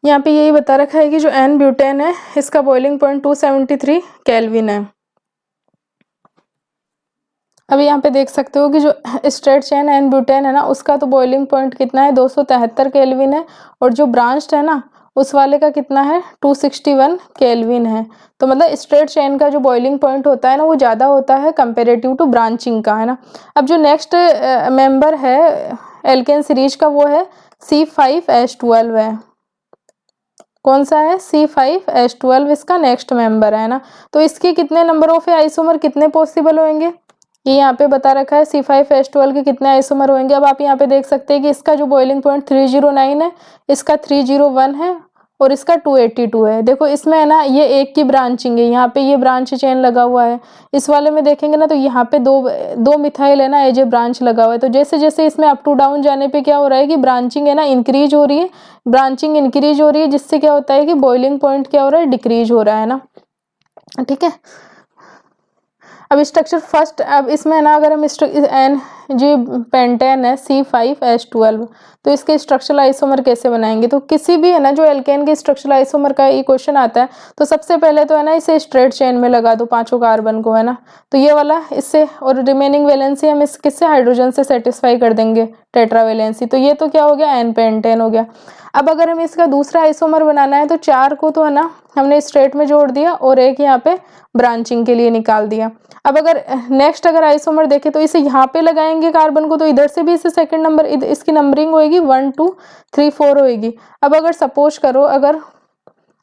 यहाँ पे यही बता रखा है कि जो एन ब्यूटेन है इसका बॉइलिंग पॉइंट 273 केल्विन है। अभी यहाँ पे देख सकते हो कि जो स्ट्रेट चेन एन ब्यूटेन है ना उसका तो बॉइलिंग पॉइंट कितना है 273 केल्विन है, और जो ब्रांच्ड है ना उस वाले का कितना है 261 केल्विन है। तो मतलब स्ट्रेट चेन का जो बॉइलिंग पॉइंट होता है ना वो ज़्यादा होता है कंपेरेटिव टू ब्रांचिंग का, है ना। अब जो नेक्स्ट मेंबर है एल्केन सीरीज का वो है C5H12 है। कौन सा है C5H12 इसका नेक्स्ट मेंबर है ना। तो इसके कितने नंबर ऑफ आइसोमर कितने पॉसिबल होंगे ये यहाँ पे बता रखा है। C5H12 के कितने आइसोमर होंगे। अब आप यहाँ पे देख सकते हैं कि इसका जो बॉइलिंग पॉइंट 309 है, इसका 301 है और इसका 282 है। देखो इसमें है ना ये एक की ब्रांचिंग है, यहाँ पे ये ब्रांच चेन लगा हुआ है। इस वाले में देखेंगे ना तो यहाँ पे दो मिथाइल है ना एज ए ब्रांच लगा हुआ है। तो जैसे जैसे इसमें अप टू डाउन जाने पे क्या हो रहा है कि ब्रांचिंग है ना इंक्रीज हो रही है, ब्रांचिंग इंक्रीज हो रही है, जिससे क्या होता है कि बॉइलिंग पॉइंट क्या हो रहा है डिक्रीज हो रहा है ना। ठीक है। अब स्ट्रक्चर फर्स्ट, अब इसमें ना अगर हम एन जी पेंटेन है C5H12 तो इसके स्ट्रक्चरल आइसोमर कैसे बनाएंगे। तो किसी भी है ना जो एल्केन के स्ट्रक्चरल आइसोमर का ये क्वेश्चन आता है तो सबसे पहले तो है ना इसे स्ट्रेट चेन में लगा दो पांचों कार्बन को, है ना। तो ये वाला इससे, और रिमेनिंग वैलेंसी हम इस किससे हाइड्रोजन से सेटिस्फाई कर देंगे टेट्रा वैलेंसी। तो ये तो क्या हो गया एन पेंटेन हो गया। अब अगर हमें इसका दूसरा आइसोमर बनाना है तो 4 को तो है ना हमने स्ट्रेट में जोड़ दिया और एक यहाँ पे ब्रांचिंग के लिए निकाल दिया। अब अगर नेक्स्ट अगर आइसोमर देखें तो इसे यहाँ पे लगाएंगे कार्बन को, तो इधर से भी इसे सेकंड नंबर इसकी नंबरिंग होएगी 1 2 3 4 होएगी। अब अगर सपोज करो अगर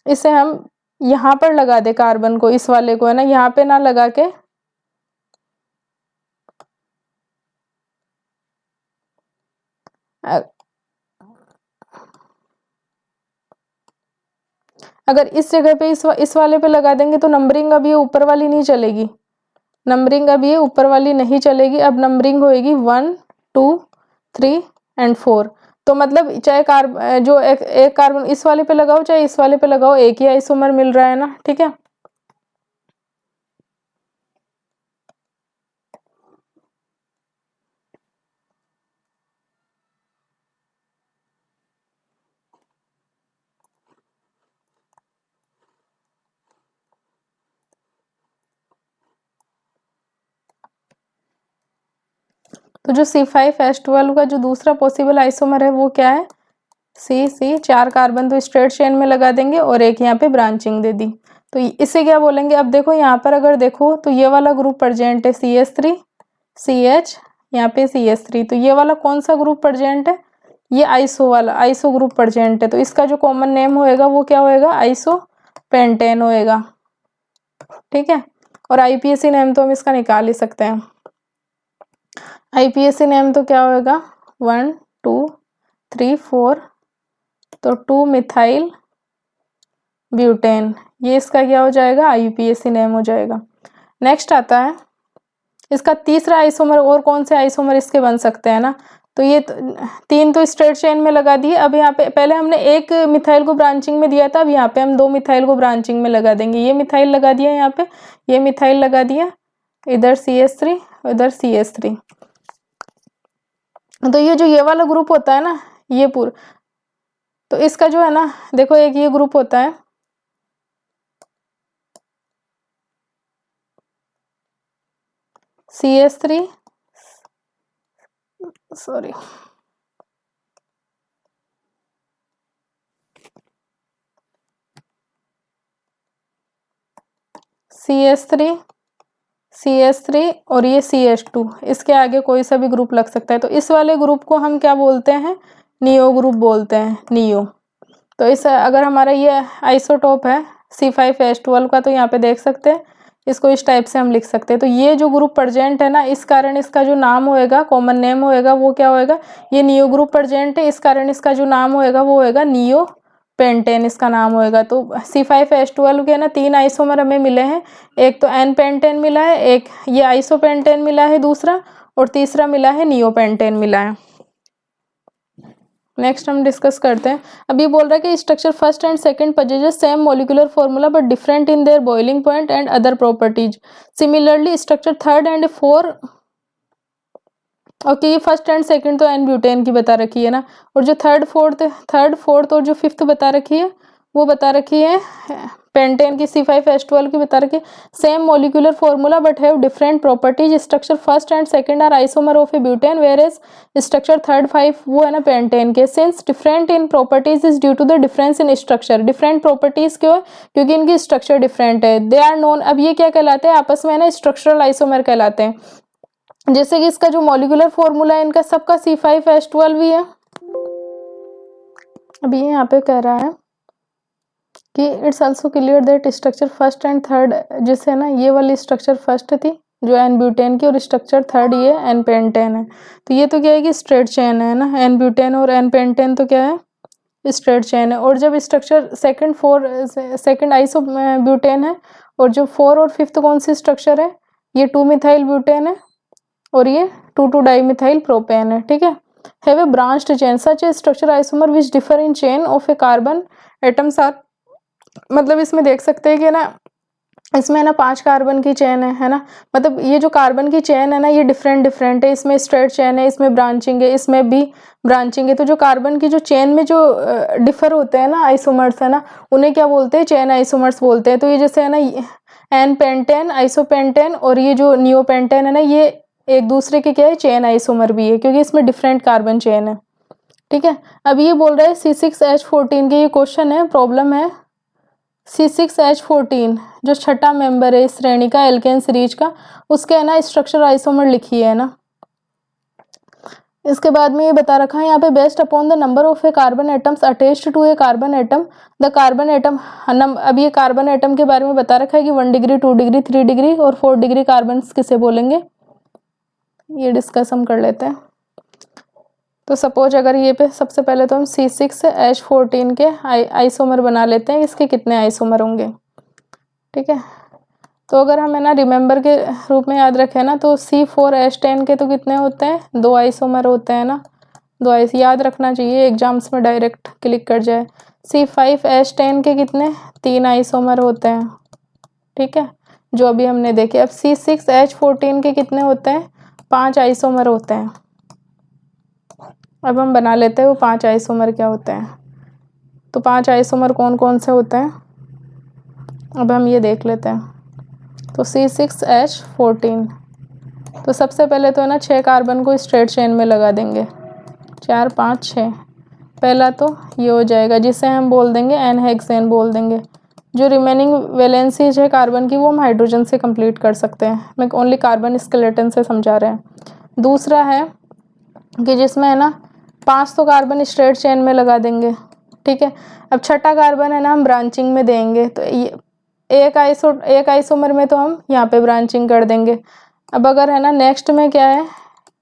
इसे हम यहाँ पर लगा दे कार्बन को, इस वाले को है ना यहाँ पे ना लगा के अगर इस जगह पे इस वाले पे लगा देंगे तो नंबरिंग अब ये ऊपर वाली नहीं चलेगी, नंबरिंग अब ये ऊपर वाली नहीं चलेगी। अब नंबरिंग होएगी 1 2 3 एंड 4। तो मतलब चाहे जो एक कार्बन इस वाले पे लगाओ चाहे इस वाले पे लगाओ एक ही आइसोमर मिल रहा है ना। ठीक है। तो जो C5H12 का जो दूसरा पॉसिबल आइसोमर है वो क्या है C 4 कार्बन तो स्ट्रेट चेन में लगा देंगे और एक यहाँ पे ब्रांचिंग दे दी। तो इसे क्या बोलेंगे। अब देखो यहाँ पर अगर देखो तो ये वाला ग्रुप प्रेजेंट है CH3 CH, यहाँ पे CH3। तो ये वाला कौन सा ग्रुप प्रेजेंट है, ये आइसो वाला आइसो ग्रुप प्रेजेंट है। तो इसका जो कॉमन नेम होएगा वो क्या होएगा आइसो पेंटेन होएगा। ठीक है। और IPAC नेम तो हम इसका निकाल ही सकते हैं। IPAC नेम तो क्या होएगा 1 2 3 4, तो 2 मिथाइल ब्यूटेन, ये इसका क्या हो जाएगा IUPAC नेम हो जाएगा। नेक्स्ट आता है इसका तीसरा आइसोमर, और कौन से आइसोमर इसके बन सकते हैं ना। तो ये 3 तो स्ट्रेट चेन में लगा दिए। अब यहाँ पे पहले हमने एक मिथाइल को ब्रांचिंग में दिया था, अब यहाँ पे हम 2 मिथाइल को ब्रांचिंग में लगा देंगे। ये मिथाइल लगा दिया यहाँ पे, ये मिथाइल लगा दिया, इधर CH3 इधर CH3। तो ये जो ये वाला ग्रुप होता है ना ये पूरा, तो इसका जो है ना देखो एक ये ग्रुप होता है CH3 सॉरी CH3 CH3 और ये CH2, इसके आगे कोई सा भी ग्रुप लग सकता है। तो इस वाले ग्रुप को हम क्या बोलते हैं नियो ग्रुप बोलते हैं, नियो। तो इस अगर हमारा ये आइसोटोप है C5H12 का तो यहाँ पे देख सकते हैं इसको इस टाइप से हम लिख सकते हैं। तो ये जो ग्रुप प्रेजेंट है ना इस कारण इसका जो नाम होएगा कॉमन नेम होएगा वो क्या होएगा, ये नियो ग्रुप प्रेजेंट है इस कारण इसका जो नाम होएगा वो होएगा नियो पेंटेन इसका नाम होएगा। तो C5H12 के ना 3 आइसोमर हमें मिले हैं, एक तो N पेंटेन मिला है, एक ये आइसोपेंटेन मिला है दूसरा, और तीसरा मिला है नियोपेंटेन मिला है। नेक्स्ट हम डिस्कस करते हैं। अब ये बोल रहा है कि structure first and second possesses same molecular formula but different in their boiling point and other properties. Similarly structure third and four, okay ये फर्स्ट एंड सेकंड तो एन ब्यूटेन की बता रखी है ना, और जो थर्ड फोर्थ और जो फिफ्थ बता रखी है वो बता रखी है पेंटेन की C5H12 की बता रखी है। Same molecular formula but have different properties. Structure first and second are isomer of a butane whereas structure third 5 वो है ना पेंटेन के। Since different in properties is due to the difference in structure. Different properties क्यों है? क्योंकि इनकी structure different है। They are known, अब ये क्या कहलाते हैं आपस में ना, स्ट्रक्चरल आइसोमर कहलाते हैं। जैसे कि इसका जो मॉलिक्यूलर फॉर्मूला है इनका सबका C5H12 भी है। अभी यहाँ पे कह रहा है कि it's also clear that structure first and third, जैसे है ना ये वाली स्ट्रक्चर फर्स्ट थी जो एन ब्यूटेन की, और स्ट्रक्चर थर्ड ये एन पेंटेन है। तो ये तो क्या है कि स्ट्रेट चेन है ना, एन ब्यूटेन और एन पेंटेन तो क्या है स्ट्रेट चेन है। और जब स्ट्रक्चर सेकंड आइसो ब्यूटेन है, और जो 4 और 5th कौन सी स्ट्रक्चर है, ये 2 मिथाइल ब्यूटेन है और ये 2 डाइमिथाइल प्रोपेन है। ठीक है। Have a branched chain such a structure isomer which differ in chain of a carbon atoms are, मतलब इसमें देख सकते हैं कि ना इसमें ना 5 कार्बन की चेन है ना, मतलब ये जो कार्बन की चेन है ना ये डिफरेंट है। इसमें स्ट्रेट चेन है, इसमें ब्रांचिंग है, इसमें भी ब्रांचिंग है। तो जो कार्बन की जो चेन में जो डिफर होते हैं ना आइसोमर्स है ना, उन्हें क्या बोलते हैं? चेन आइसोमर्स बोलते हैं। तो ये जैसे है ना एन पेंटेन, आइसोपेंटेन और ये जो नियोपेंटेन है ना, ये एक दूसरे के क्या है? चेन आइसोमर भी है, क्योंकि इसमें डिफरेंट कार्बन चेन है। ठीक है। अब ये बोल रहा है C6H14 के, ये क्वेश्चन है, प्रॉब्लम है। C6H14 जो छठा मेंबर है इस श्रेणी का, एल्केन सीरीज का, उसके है ना स्ट्रक्चर आइसोमर लिखी है ना। इसके बाद में ये बता रखा है यहाँ पे, based upon the number of a carbon atoms attached to a carbon atom the carbon atom. अब ये कार्बन एटम के बारे में बता रखा है कि 1 डिग्री 2 डिग्री 3 डिग्री और 4 डिग्री कार्बन किसे बोलेंगे, ये डिस्कस हम कर लेते हैं। तो सपोज अगर ये पे सबसे पहले तो हम C6H14 के आइसोमर बना लेते हैं, इसके कितने आइसोमर होंगे। ठीक है। तो अगर हम है ना रिमेंबर के रूप में याद रखें ना, तो C4H10 के तो कितने होते हैं? 2 आइसोमर होते हैं ना, 2 याद रखना चाहिए, एग्जाम्स में डायरेक्ट क्लिक कर जाए। C5H10 के कितने? 3 आइसोमर होते हैं। ठीक है, जो अभी हमने देखे। अब C6H14 के कितने होते हैं? 5 आइसोमर होते हैं। अब हम बना लेते हैं वो 5 आइसोमर क्या होते हैं। तो 5 आइसोमर कौन कौन से होते हैं, अब हम ये देख लेते हैं। तो C6H14, तो सबसे पहले तो है ना 6 कार्बन को स्ट्रेट चेन में लगा देंगे, 4 5 6। पहला तो ये हो जाएगा, जिसे हम बोल देंगे एन हेक्सेन बोल देंगे। जो रिमेनिंग वैलेंसीज है कार्बन की वो हम हाइड्रोजन से कंप्लीट कर सकते हैं, मैं ओनली कार्बन स्केलेटन से समझा रहे हैं। दूसरा है कि जिसमें है ना 5 तो कार्बन स्ट्रेट चेन में लगा देंगे। ठीक है। अब छठा कार्बन है ना हम ब्रांचिंग में देंगे, तो ये एक आइसोमर में तो हम यहाँ पे ब्रांचिंग कर देंगे। अब अगर है ना नेक्स्ट में क्या है,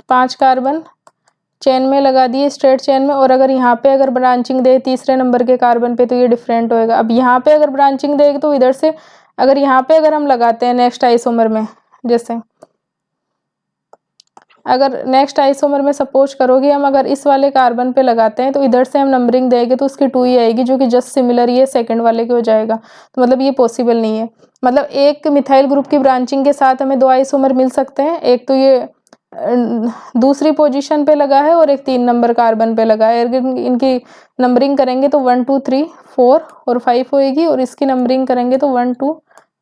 5 कार्बन चेन में लगा दिए स्ट्रेट चेन में, और अगर यहाँ पे अगर ब्रांचिंग दे तीसरे नंबर के कार्बन पे, तो ये डिफरेंट होएगा। अब यहाँ पे अगर ब्रांचिंग देगी तो इधर से अगर यहाँ पे अगर हम लगाते हैं नेक्स्ट आइसोमर में, जैसे अगर नेक्स्ट आइसोमर में सपोज करोगे हम अगर इस वाले कार्बन पे लगाते हैं, तो इधर से हम नंबरिंग देंगे तो उसकी 2 ही आएगी, जो कि जस्ट सिमिलर ये सेकंड वाले के हो जाएगा। तो मतलब ये पॉसिबल नहीं है। मतलब एक मिथाइल ग्रुप की ब्रांचिंग के साथ हमें 2 आइसोमर मिल सकते हैं, एक तो ये दूसरी पोजीशन पे लगा है और एक 3 नंबर कार्बन पे लगा है। अगर इनकी नंबरिंग करेंगे तो 1 2 3 4 और 5 होएगी, और इसकी नंबरिंग करेंगे तो 1 2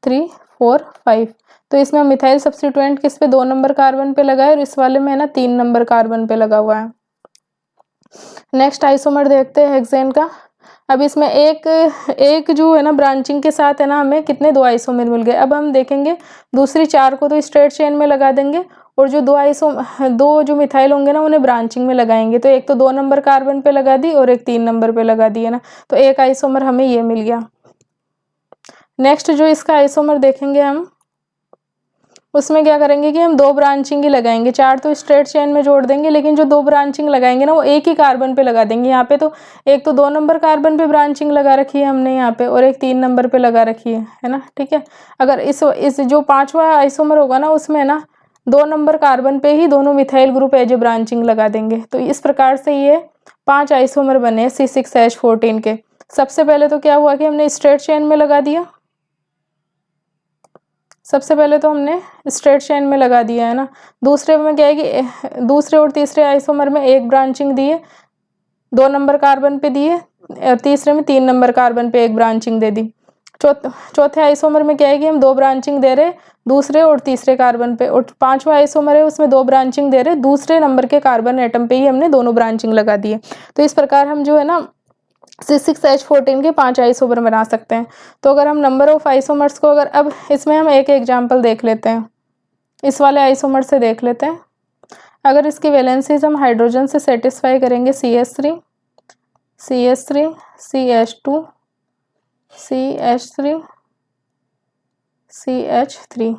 3 4 5। तो इसमें मिथाइल सब्स्टिट्यूएंट किस पे 2 नंबर कार्बन पे लगा है, और इस वाले में है ना 3 नंबर कार्बन पे लगा हुआ है। नेक्स्ट आइसोमर देखते हैं हेक्सेन का। अब इसमें एक जो है ना ब्रांचिंग के साथ है ना हमें कितने 2 आइसोमर मिल गए। अब हम देखेंगे दूसरी 4 को तो स्ट्रेट चेन में लगा देंगे, और जो 2 जो मिथाइल होंगे ना उन्हें ब्रांचिंग में लगाएंगे। तो एक तो 2 नंबर कार्बन पे लगा दी और एक 3 नंबर पे लगा दी है ना, तो एक आइसोमर हमें ये मिल गया। नेक्स्ट जो इसका आइसोमर देखेंगे हम, उसमें क्या करेंगे कि हम 2 ब्रांचिंग ही लगाएंगे। 4 तो स्ट्रेट चेन में जोड़ देंगे, लेकिन जो 2 ब्रांचिंग लगाएंगे ना वो एक ही कार्बन पे लगा देंगे। यहाँ पे तो एक तो 2 नंबर कार्बन पे ब्रांचिंग लगा रखी है हमने यहाँ पे, और एक 3 नंबर पे लगा रखी है ना। ठीक है। अगर इस जो 5वां आइसोमर होगा ना उसमें ना 2 नंबर कार्बन पे ही दोनों methyl group as a branching लगा देंगे। तो इस प्रकार से ये 5 आइसोमर बने C6H14 के। सबसे पहले तो क्या हुआ कि हमने स्ट्रेट चेन में लगा दिया, सबसे पहले तो हमने स्ट्रेट चेन में लगा दिया है ना। दूसरे में क्या है कि दूसरे और तीसरे आइसोमर में एक ब्रांचिंग दिए, 2 नंबर कार्बन पे दिए, और तीसरे में 3 नंबर कार्बन पे एक ब्रांचिंग दे दी। चौथे आइसोमर में क्या है कि हम 2 ब्रांचिंग दे रहे दूसरे और तीसरे कार्बन पे, और 5वां आइसोमर है उसमें 2 ब्रांचिंग दे रहे दूसरे नंबर के कार्बन एटम पे ही हमने दोनों ब्रांचिंग लगा दिए। तो इस प्रकार हम जो है ना C6H14 के 5 आइसोमर बना सकते हैं। तो अगर हम नंबर ऑफ आइसोमर्स को अगर अब इसमें हम एक एग्जाम्पल देख लेते हैं, इस वाले आइसोमर से देख लेते हैं। अगर इसकी वैलेंसीज हम हाइड्रोजन से सेटिस्फाई करेंगे CH3 CH3 CH2 CH3 CH3,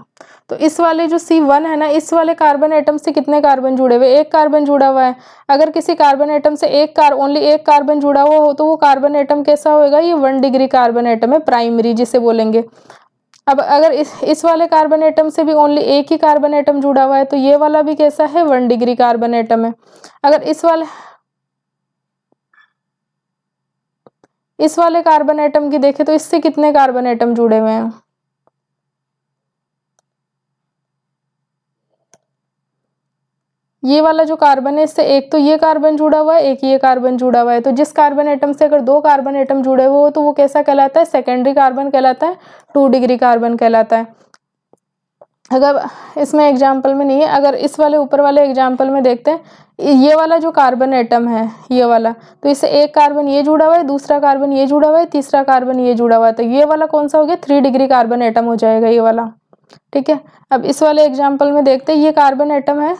तो इस वाले जो C1 है ना, इस वाले कार्बन एटम से कितने कार्बन जुड़े हुए? एक कार्बन जुड़ा हुआ है। अगर किसी कार्बन एटम से ओनली एक कार्बन जुड़ा हुआ हो तो वो कार्बन एटम कैसा होगा? ये 1 डिग्री कार्बन एटम है, प्राइमरी जिसे बोलेंगे। अब अगर इस वाले कार्बन एटम से भी ओनली एक ही कार्बन एटम जुड़ा हुआ है तो ये वाला भी कैसा है? 1 डिग्री कार्बन एटम है। अगर इस वाले कार्बन एटम की देखें तो इससे कितने कार्बन एटम जुड़े हुए हैं? ये वाला जो कार्बन है इससे एक तो ये कार्बन जुड़ा हुआ है, एक ये कार्बन जुड़ा हुआ है। तो जिस कार्बन एटम से अगर 2 कार्बन एटम जुड़े हुए हो तो वो कैसा कहलाता है? सेकेंडरी कार्बन कहलाता है, 2 डिग्री कार्बन कहलाता है। अगर इसमें एग्जाम्पल में नहीं है, अगर इस वाले ऊपर वाले एग्जाम्पल में देखते हैं, ये वाला जो कार्बन एटम है ये वाला, तो इससे एक कार्बन ये जुड़ा हुआ है, दूसरा कार्बन ये जुड़ा हुआ है, तीसरा कार्बन ये जुड़ा हुआ है। तो ये वाला कौन सा हो गया? 3 डिग्री कार्बन एटम हो जाएगा ये वाला। ठीक है, अब इस वाले एग्जाम्पल में देखते हैं, ये कार्बन एटम है,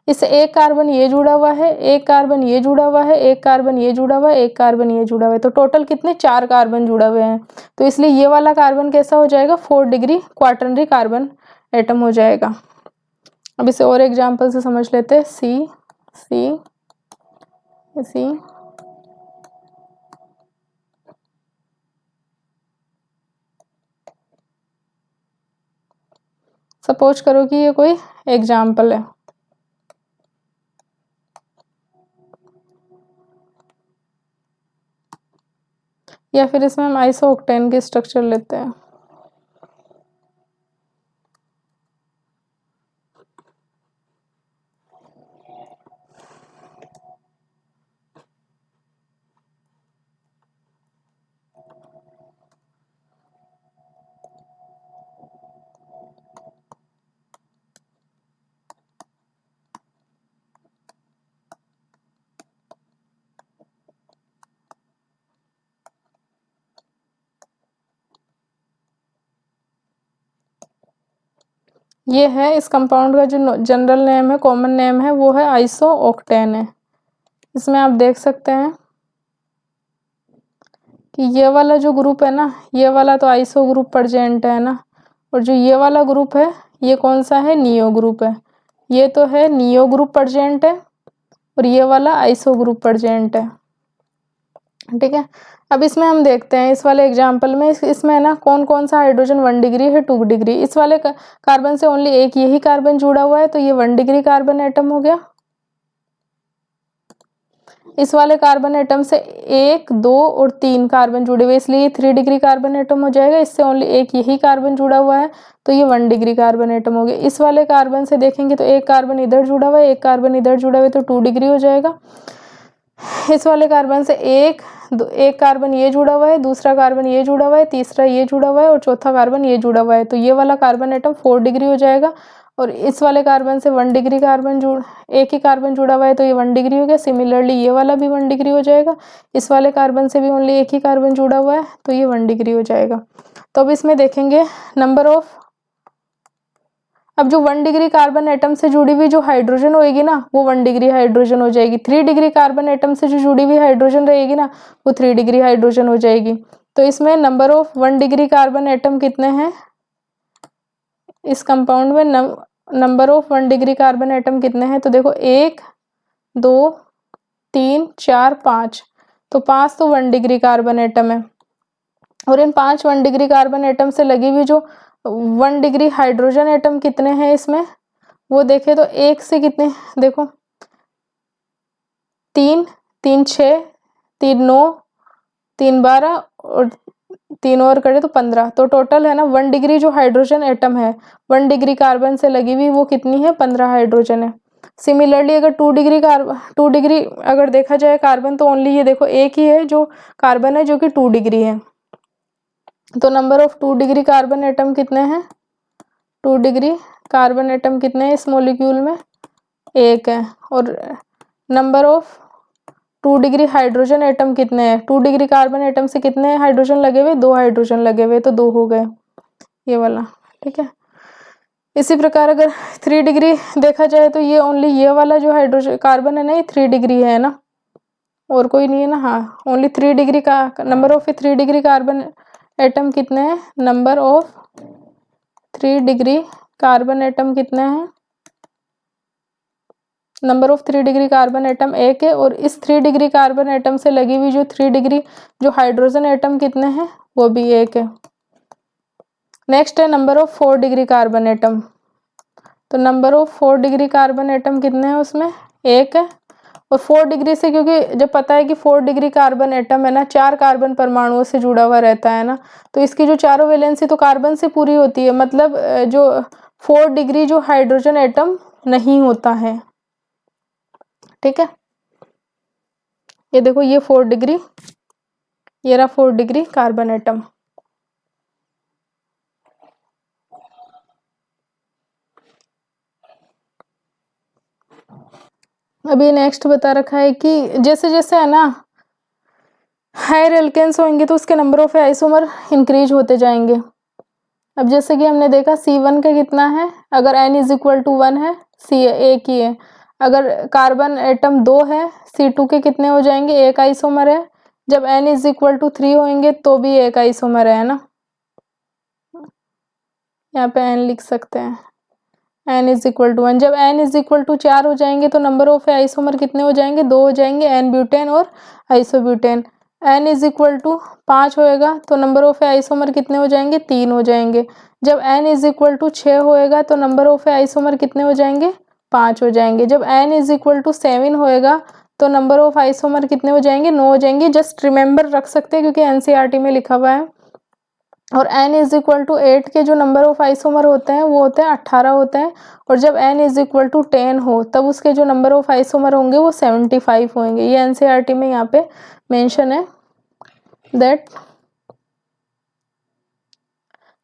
इससे एक कार्बन ये जुड़ा हुआ है, एक कार्बन ये जुड़ा हुआ है, एक कार्बन ये जुड़ा हुआ है, एक कार्बन ये जुड़ा हुआ है। तो टोटल कितने? 4 कार्बन जुड़े हुए हैं। तो इसलिए ये वाला कार्बन कैसा हो जाएगा? 4 डिग्री क्वाटरनरी कार्बन एटम हो जाएगा। अब इसे और एग्जाम्पल से समझ लेते हैं। सी सी सी सपोज करो कि ये कोई एग्जाम्पल है, या फिर इसमें हम आइसोऑक्टेन की स्ट्रक्चर लेते हैं। ये है इस कंपाउंड का जो जनरल नेम है, कॉमन नेम है, वो है आइसोऑक्टेन है। इसमें आप देख सकते हैं कि ये वाला जो ग्रुप है ना, ये वाला तो आइसो ग्रुप परजेंट है ना, और जो ये वाला ग्रुप है ये कौन सा है? नियो ग्रुप है। ये तो है नियो ग्रुप परजेंट है, और ये वाला आइसो ग्रुप परजेंट है। ठीक है, अब इसमें हम देखते हैं इस वाले एग्जाम्पल में, इसमें है ना कौन कौन सा हाइड्रोजन 1 डिग्री है, 2 डिग्री। इस वाले कार्बन से ओनली एक यही कार्बन जुड़ा हुआ है तो ये 1 डिग्री कार्बन एटम हो गया। इस वाले कार्बन एटम से 1, 2 और 3 कार्बन जुड़े हुए, इसलिए 3 डिग्री कार्बन एटम हो जाएगा। इससे ओनली एक यही कार्बन जुड़ा हुआ है तो ये 1 डिग्री कार्बन एटम हो गया। इस वाले कार्बन से देखेंगे तो एक कार्बन इधर जुड़ा हुआ है, एक कार्बन इधर जुड़ा हुआ है, तो 2 डिग्री हो जाएगा। इस वाले कार्बन से एक कार्बन ये जुड़ा हुआ है, दूसरा कार्बन ये जुड़ा हुआ है, तीसरा ये जुड़ा हुआ है, और चौथा कार्बन ये जुड़ा हुआ है, तो ये वाला कार्बन एटम 4 डिग्री हो जाएगा। और इस वाले कार्बन से 1 डिग्री एक ही कार्बन जुड़ा हुआ है तो ये 1 डिग्री हो गया। सिमिलरली ये वाला भी 1 डिग्री हो जाएगा। इस वाले कार्बन से भी ओनली एक ही कार्बन जुड़ा हुआ है तो ये 1 डिग्री हो जाएगा। तो अब इसमें देखेंगे नंबर ऑफ, अब जो 1 डिग्री कार्बन एटम से जुड़ी हुई जो हाइड्रोजन होएगी ना, वो 1 डिग्री हाइड्रोजन हो जाएगी। 3 डिग्री कार्बन एटम से जो जुड़ी हुई हाइड्रोजन रहेगी ना, वो 3 डिग्री हाइड्रोजन हो जाएगी। तो इसमें number of 1 degree carbon atom कितने हैं? इस कंपाउंड में number of 1 degree carbon atom कितने हैं? तो देखो 1, 2, 3, 4, 5, तो 5 तो 1 डिग्री कार्बन एटम है। और इन 5 1 डिग्री कार्बन एटम से लगी हुई जो 1 डिग्री हाइड्रोजन एटम कितने हैं? इसमें वो देखे तो 1 से कितने, देखो 3 3 6 3 9 3 12 और 3 और करे तो 15, तो टोटल है ना 1 डिग्री जो हाइड्रोजन एटम है 1 डिग्री कार्बन से लगी हुई वो कितनी है, 15 हाइड्रोजन है। सिमिलरली अगर 2 डिग्री अगर देखा जाए कार्बन, तो ओनली ये देखो एक ही है जो कार्बन है जो कि 2 डिग्री है। तो number of 2 degree carbon atom कितने हैं, 2 डिग्री कार्बन एटम कितने हैं इस मॉलिक्यूल में, 1 है। और number of 2 degree hydrogen atom कितने हैं, 2 डिग्री कार्बन एटम से कितने हाइड्रोजन लगे हुए, 2 हाइड्रोजन लगे हुए, तो 2 हो गए ये वाला, ठीक है। इसी प्रकार अगर 3 डिग्री देखा जाए तो ये ओनली ये वाला जो हाइड्रोजन कार्बन है ना, ये 3 डिग्री है ना, और कोई नहीं है ना, हाँ ओनली 3 डिग्री का number of 3 degree carbon atom कितने हैं, number of 3 degree carbon atom कितने हैं, number of 3 degree carbon atom 1 है। और इस 3 डिग्री कार्बन एटम से लगी हुई जो 3 डिग्री जो हाइड्रोजन एटम कितने हैं, वो भी 1 है। नेक्स्ट है number of 4 degree carbon atom, तो number of 4 degree carbon atom कितने हैं उसमें, 1 है। और 4 डिग्री से, क्योंकि जब पता है कि 4 डिग्री कार्बन एटम है ना 4 कार्बन परमाणुओं से जुड़ा हुआ रहता है ना, तो इसकी जो चारों वैलेंसी तो कार्बन से पूरी होती है, मतलब जो 4 डिग्री जो हाइड्रोजन एटम नहीं होता है, ठीक है। ये देखो ये 4 डिग्री, ये रहा 4 डिग्री कार्बन एटम। अभी नेक्स्ट बता रखा है कि जैसे जैसे है ना हायर एल्केन्स होंगे तो उसके नंबर ऑफ आइसोमर इंक्रीज होते जाएंगे। अब जैसे कि हमने देखा C1 का कितना है, अगर n इज इक्वल टू 1 है, C एक ही है। अगर कार्बन एटम 2 है, C2 के कितने हो जाएंगे, 1 आइसोमर है। जब n इज इक्वल टू 3 होंगे तो भी 1 आइसोमर है ना, यहाँ पे n लिख सकते हैं, n इज इक्वल टू 1। जब n इज इक्वल टू 4 हो जाएंगे तो नंबर ऑफ आइसोमर कितने हो जाएंगे, 2 हो जाएंगे, n ब्यूटेन और isobutane. n is equal to 5 होएगा तो नंबर ऑफ आइसोमर कितने हो जाएंगे, 3 हो जाएंगे। जब n इज इक्वल टू 6 होएगा तो नंबर ऑफ आइसोमर कितने हो जाएंगे, 5 हो जाएंगे। जब n इज इक्वल टू 7 होएगा तो नंबर ऑफ आइसोमर कितने हो जाएंगे, 9 हो जाएंगे। जस्ट रिमेंबर रख सकते हैं क्योंकि एनसीईआरटी में लिखा हुआ है। और n इज इक्वल टू 8 के जो नंबर ऑफ आइसोमर होते हैं वो होते हैं 18 होते हैं। और जब n इज इक्वल टू 10 हो तब उसके जो नंबर ऑफ आइसोमर होंगे वो 75 होंगे। ये एनसीईआरटी में यहाँ पे मेंशन है that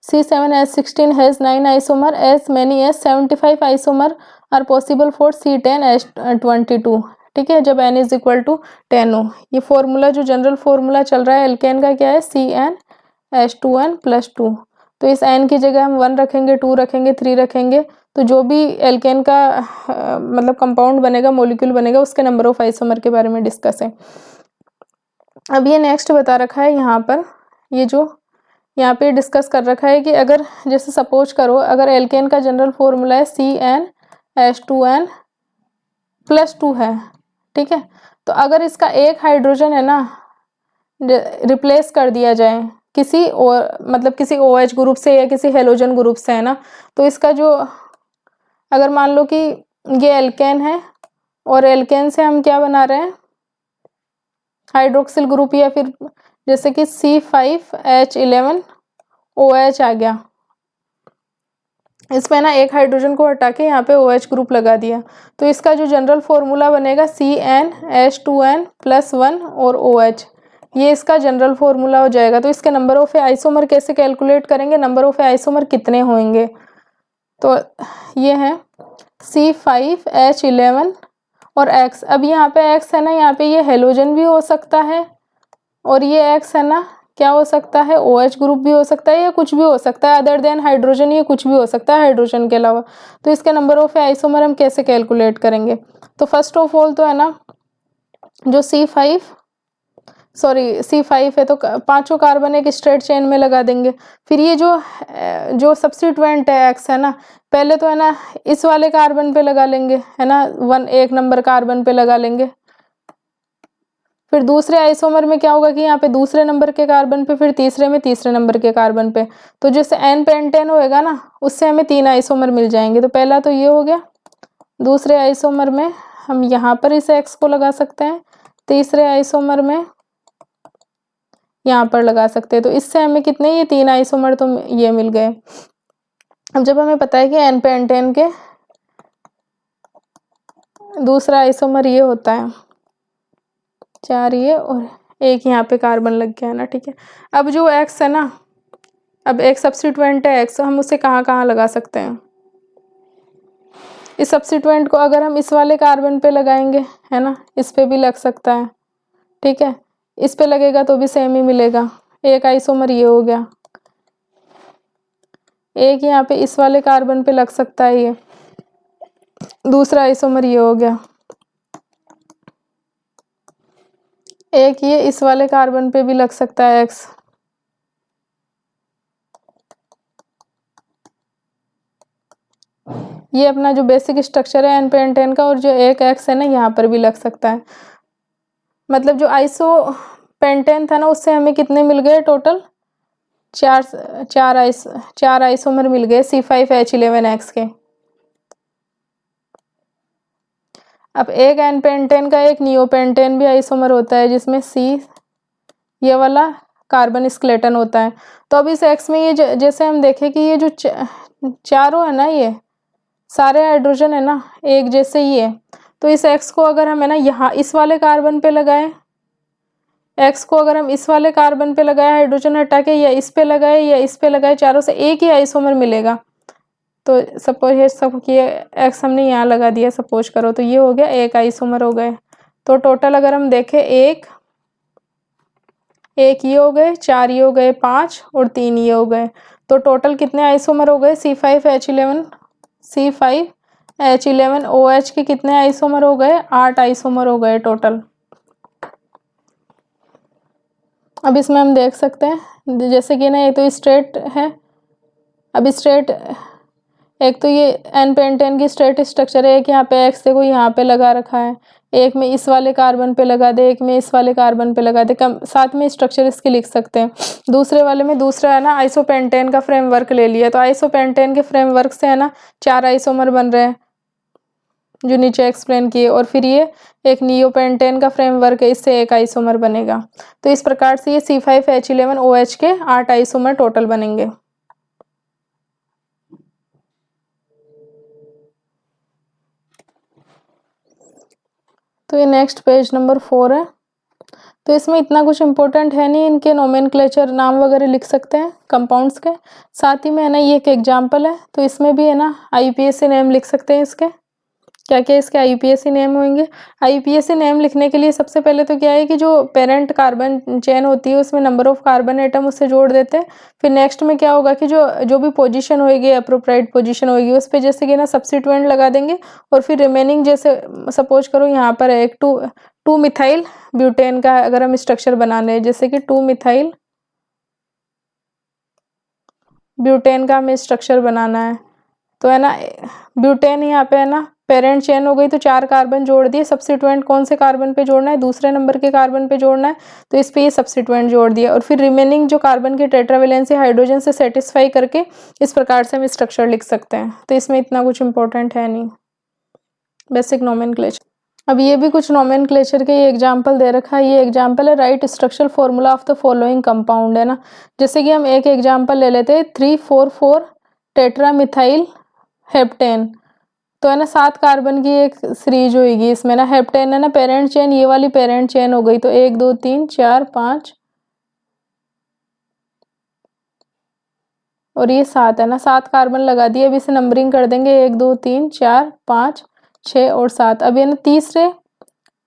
C7H16 has 9 isomer, as many as 75 isomer are possible for C10H22। ठीक है, जब n इज इक्वल टू 10 हो। ये फॉर्मूला जो जनरल फॉर्मूला चल रहा है एल्केन का क्या है, CnH2n+2। तो इस n की जगह हम 1 रखेंगे, 2 रखेंगे, 3 रखेंगे, तो जो भी एल्केन का मतलब कंपाउंड बनेगा, मॉलिक्यूल बनेगा, उसके नंबर ऑफ आइसोमर के बारे में डिस्कस है। अब ये नेक्स्ट बता रखा है यहाँ पर, ये जो यहाँ पे डिस्कस कर रखा है कि अगर जैसे सपोज करो अगर एल्केन का जनरल फॉर्मूला है CnH2n+2 है, ठीक है। तो अगर इसका एक हाइड्रोजन है ना रिप्लेस कर दिया जाए किसी और मतलब किसी OH ग्रुप से या किसी हेलोजन ग्रुप से है ना, तो इसका जो अगर मान लो कि ये एल्केन है और एल्केन से हम क्या बना रहे हैं, हाइड्रोक्सिल ग्रुप, या फिर जैसे कि C5H11OH आ गया, इसमें ना एक हाइड्रोजन को हटा के यहाँ पे OH ग्रुप लगा दिया, तो इसका जो जनरल फॉर्मूला बनेगा CnH2n+1 और OH, ये इसका जनरल फॉर्मूला हो जाएगा। तो इसके नंबर ऑफ आइसोमर कैसे कैलकुलेट करेंगे, नंबर ऑफ आइसोमर कितने होंगे, तो ये है C5H11 और X। अब यहाँ पे X है ना, यहाँ पे ये हेलोजन भी हो सकता है और ये X है ना क्या हो सकता है, OH ग्रुप भी हो सकता है या कुछ भी हो सकता है अदर देन हाइड्रोजन, ये कुछ भी हो सकता है हाइड्रोजन के अलावा। तो इसके नंबर ऑफ आइसोमर हम कैसे कैलकुलेट करेंगे, तो फर्स्ट ऑफ ऑल तो है ना जो C5 है तो पांचों कार्बन एक स्ट्रेट चेन में लगा देंगे। फिर ये जो सब्स्टिट्यूएंट है X है ना, पहले तो है ना इस वाले कार्बन पे लगा लेंगे है ना, 1 नंबर कार्बन पे लगा लेंगे। फिर दूसरे आइसोमर में क्या होगा कि यहाँ पे दूसरे नंबर के कार्बन पे, फिर तीसरे में तीसरे नंबर के कार्बन पे, तो जैसे n पेंटेन होएगा ना उससे हमें 3 आइसोमर मिल जाएंगे। तो पहला तो ये हो गया, दूसरे आइसोमर में हम यहाँ पर इस X को लगा सकते हैं, तीसरे आइसोमर में यहाँ पर लगा सकते हैं। तो इससे हमें कितने, ये 3 आइसोमर तो ये मिल गए। अब जब हमें पता है कि n पे n10 के दूसरा आइसोमर ये होता है 4 ये और एक यहाँ पे कार्बन लग गया है ना, ठीक है। अब जो X है ना, अब एक सब्स्टिट्यूएंट है X, हम उसे कहाँ कहाँ लगा सकते हैं। इस सब्स्टिट्यूएंट को अगर हम इस वाले कार्बन पे लगाएंगे, है ना, इस पे भी लग सकता है, ठीक है। इस पे लगेगा तो भी सेम ही मिलेगा। एक आइसोमर ये हो गया, एक यहाँ पे इस वाले कार्बन पे लग सकता है ये, दूसरा आइसोमर ये हो गया, एक ये इस वाले कार्बन पे भी लग सकता है X। ये अपना जो बेसिक स्ट्रक्चर है n पे n10 का, और जो एक X है ना यहाँ पर भी लग सकता है। मतलब जो आइसो पेंटेन था ना, उससे हमें कितने मिल गए टोटल, चार आइसोमर मिल गए C5H11X के। अब एक n पे n10 का एक नियोपेंटेन भी आइसोमर होता है, जिसमें C ये वाला कार्बन स्केलेटन होता है। तो अब इस X में ये जैसे हम देखें कि ये जो चारों है ना, ये सारे हाइड्रोजन है ना एक जैसे ही है। तो इस X को अगर हम है ना यहाँ इस वाले कार्बन पे लगाए, X को अगर हम इस वाले कार्बन पे लगाए हाइड्रोजन हटा के, या इस पे लगाए या इस पे लगाए, चारों से एक ही आइसोमर मिलेगा। तो सपोज ये सब कि X हमने यहाँ लगा दिया सपोज करो, तो ये हो गया एक आइसोमर हो गए। तो टोटल अगर हम देखें एक ये हो गए, 4 ये हो गए, 5 और 3 ये हो गए। तो टोटल कितने आइसोमर हो गए, C5H11OH के कितने आइसोमर हो गए, 8 आइसोमर हो गए टोटल। अब इसमें हम देख सकते हैं जैसे कि ना, ये तो स्ट्रेट है। अब स्ट्रेट एक तो ये n पे n10 की स्ट्रेट स्ट्रक्चर है, एक यहाँ पे X देखो यहाँ पे लगा रखा है, एक में इस वाले कार्बन पे लगा दे, एक में इस वाले कार्बन पे लगा दे, कम साथ में स्ट्रक्चर इसके लिख सकते हैं। दूसरे वाले में दूसरा है ना आइसोपेंटेन का फ्रेमवर्क ले लिया, तो आइसोपेंटेन के फ्रेमवर्क से है ना 4 आइसोमर बन रहे हैं जो नीचे एक्सप्लेन किए, और फिर ये एक नियोपेंटेन का फ्रेमवर्क है, इससे एक आइसोमर बनेगा। तो इस प्रकार से ये C5H11OH के 8 आइसोमर टोटल बनेंगे। तो ये नेक्स्ट पेज नंबर 4 है। तो इसमें इतना कुछ इंपॉर्टेंट है नहीं, इनके नोमेनक्लेचर नाम वगैरह लिख सकते हैं कंपाउंड्स के। साथ ही में है ना ये एक एग्जाम्पल है, तो इसमें भी है ना IUPAC नेम लिख सकते हैं। इसके क्या क्या इसके IUPAC नेम होंगे। IUPAC नेम लिखने के लिए सबसे पहले तो क्या है कि जो पेरेंट कार्बन चेन होती है उसमें नंबर ऑफ कार्बन एटम उससे जोड़ देते हैं। फिर नेक्स्ट में क्या होगा कि जो भी पोजीशन होगी, अप्रोप्रिएट पोजीशन होगी, उस पर जैसे कि ना सब्स्टिट्यूएंट लगा देंगे, और फिर रिमेनिंग जैसे सपोज करो यहाँ पर एक टू मिथाइल ब्यूटेन का अगर हम स्ट्रक्चर बनाने हैं, जैसे कि 2 मिथाइल ब्यूटेन का हमें स्ट्रक्चर बनाना है, तो है ना ब्यूटेन यहाँ पे है ना पेरेंट चेन हो गई, तो 4 कार्बन जोड़ दिए। सब्स्टिट्यूएंट कौन से कार्बन पे जोड़ना है, दूसरे नंबर के कार्बन पे जोड़ना है, तो इस पे ये सब्स्टिट्यूएंट जोड़ दिया, और फिर रिमेनिंग जो कार्बन की टेट्रावेलेंसी हाइड्रोजन से सेटिस्फाई करके इस प्रकार से हम स्ट्रक्चर लिख सकते हैं। तो इसमें इतना कुछ इंपॉर्टेंट है नहीं, बेसिक नोमेनक्लेचर। अब ये भी कुछ नोमेनक्लेचर के ये एग्जाम्पल दे रखा है। ये एग्जाम्पल है right structural formula of the following compound, है ना। जैसे कि हम एक एग्जाम्पल ले लेते हैं 3,4,4 टेट्रा मिथाइल हेप्टेन। तो है ना 7 कार्बन की एक सीरीज होगी इसमें ना। हेप्टेन है ना पेरेंट चेन, ये वाली पेरेंट चेन हो गई, तो 1 2 3 4 5 और ये 7 है ना, 7 कार्बन लगा दिए। अब इसे नंबरिंग कर देंगे 1 2 3 4 5 6 और 7। अब ये ना तीसरे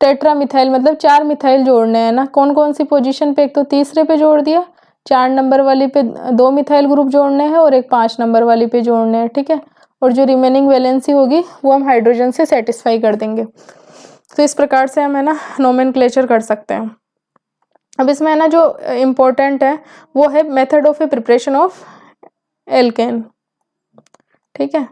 टेट्रा मिथाइल मतलब 4 मिथाइल जोड़ने हैं ना। कौन कौन सी पोजीशन पे, एक तो तीसरे पे जोड़ दिया, 4 नंबर वाली पे 2 मिथाइल ग्रुप जोड़ने हैं, और एक 5 नंबर वाली पे जोड़ने हैं, ठीक है। और जो रिमेनिंग वैलेंसी होगी वो हम हाइड्रोजन से सेटिस्फाई कर देंगे। तो इस प्रकार से हम है ना नोमेनक्लेचर कर सकते हैं। अब इसमें है ना जो इम्पोर्टेंट है वो है method of a preparation of alkene, ठीक है।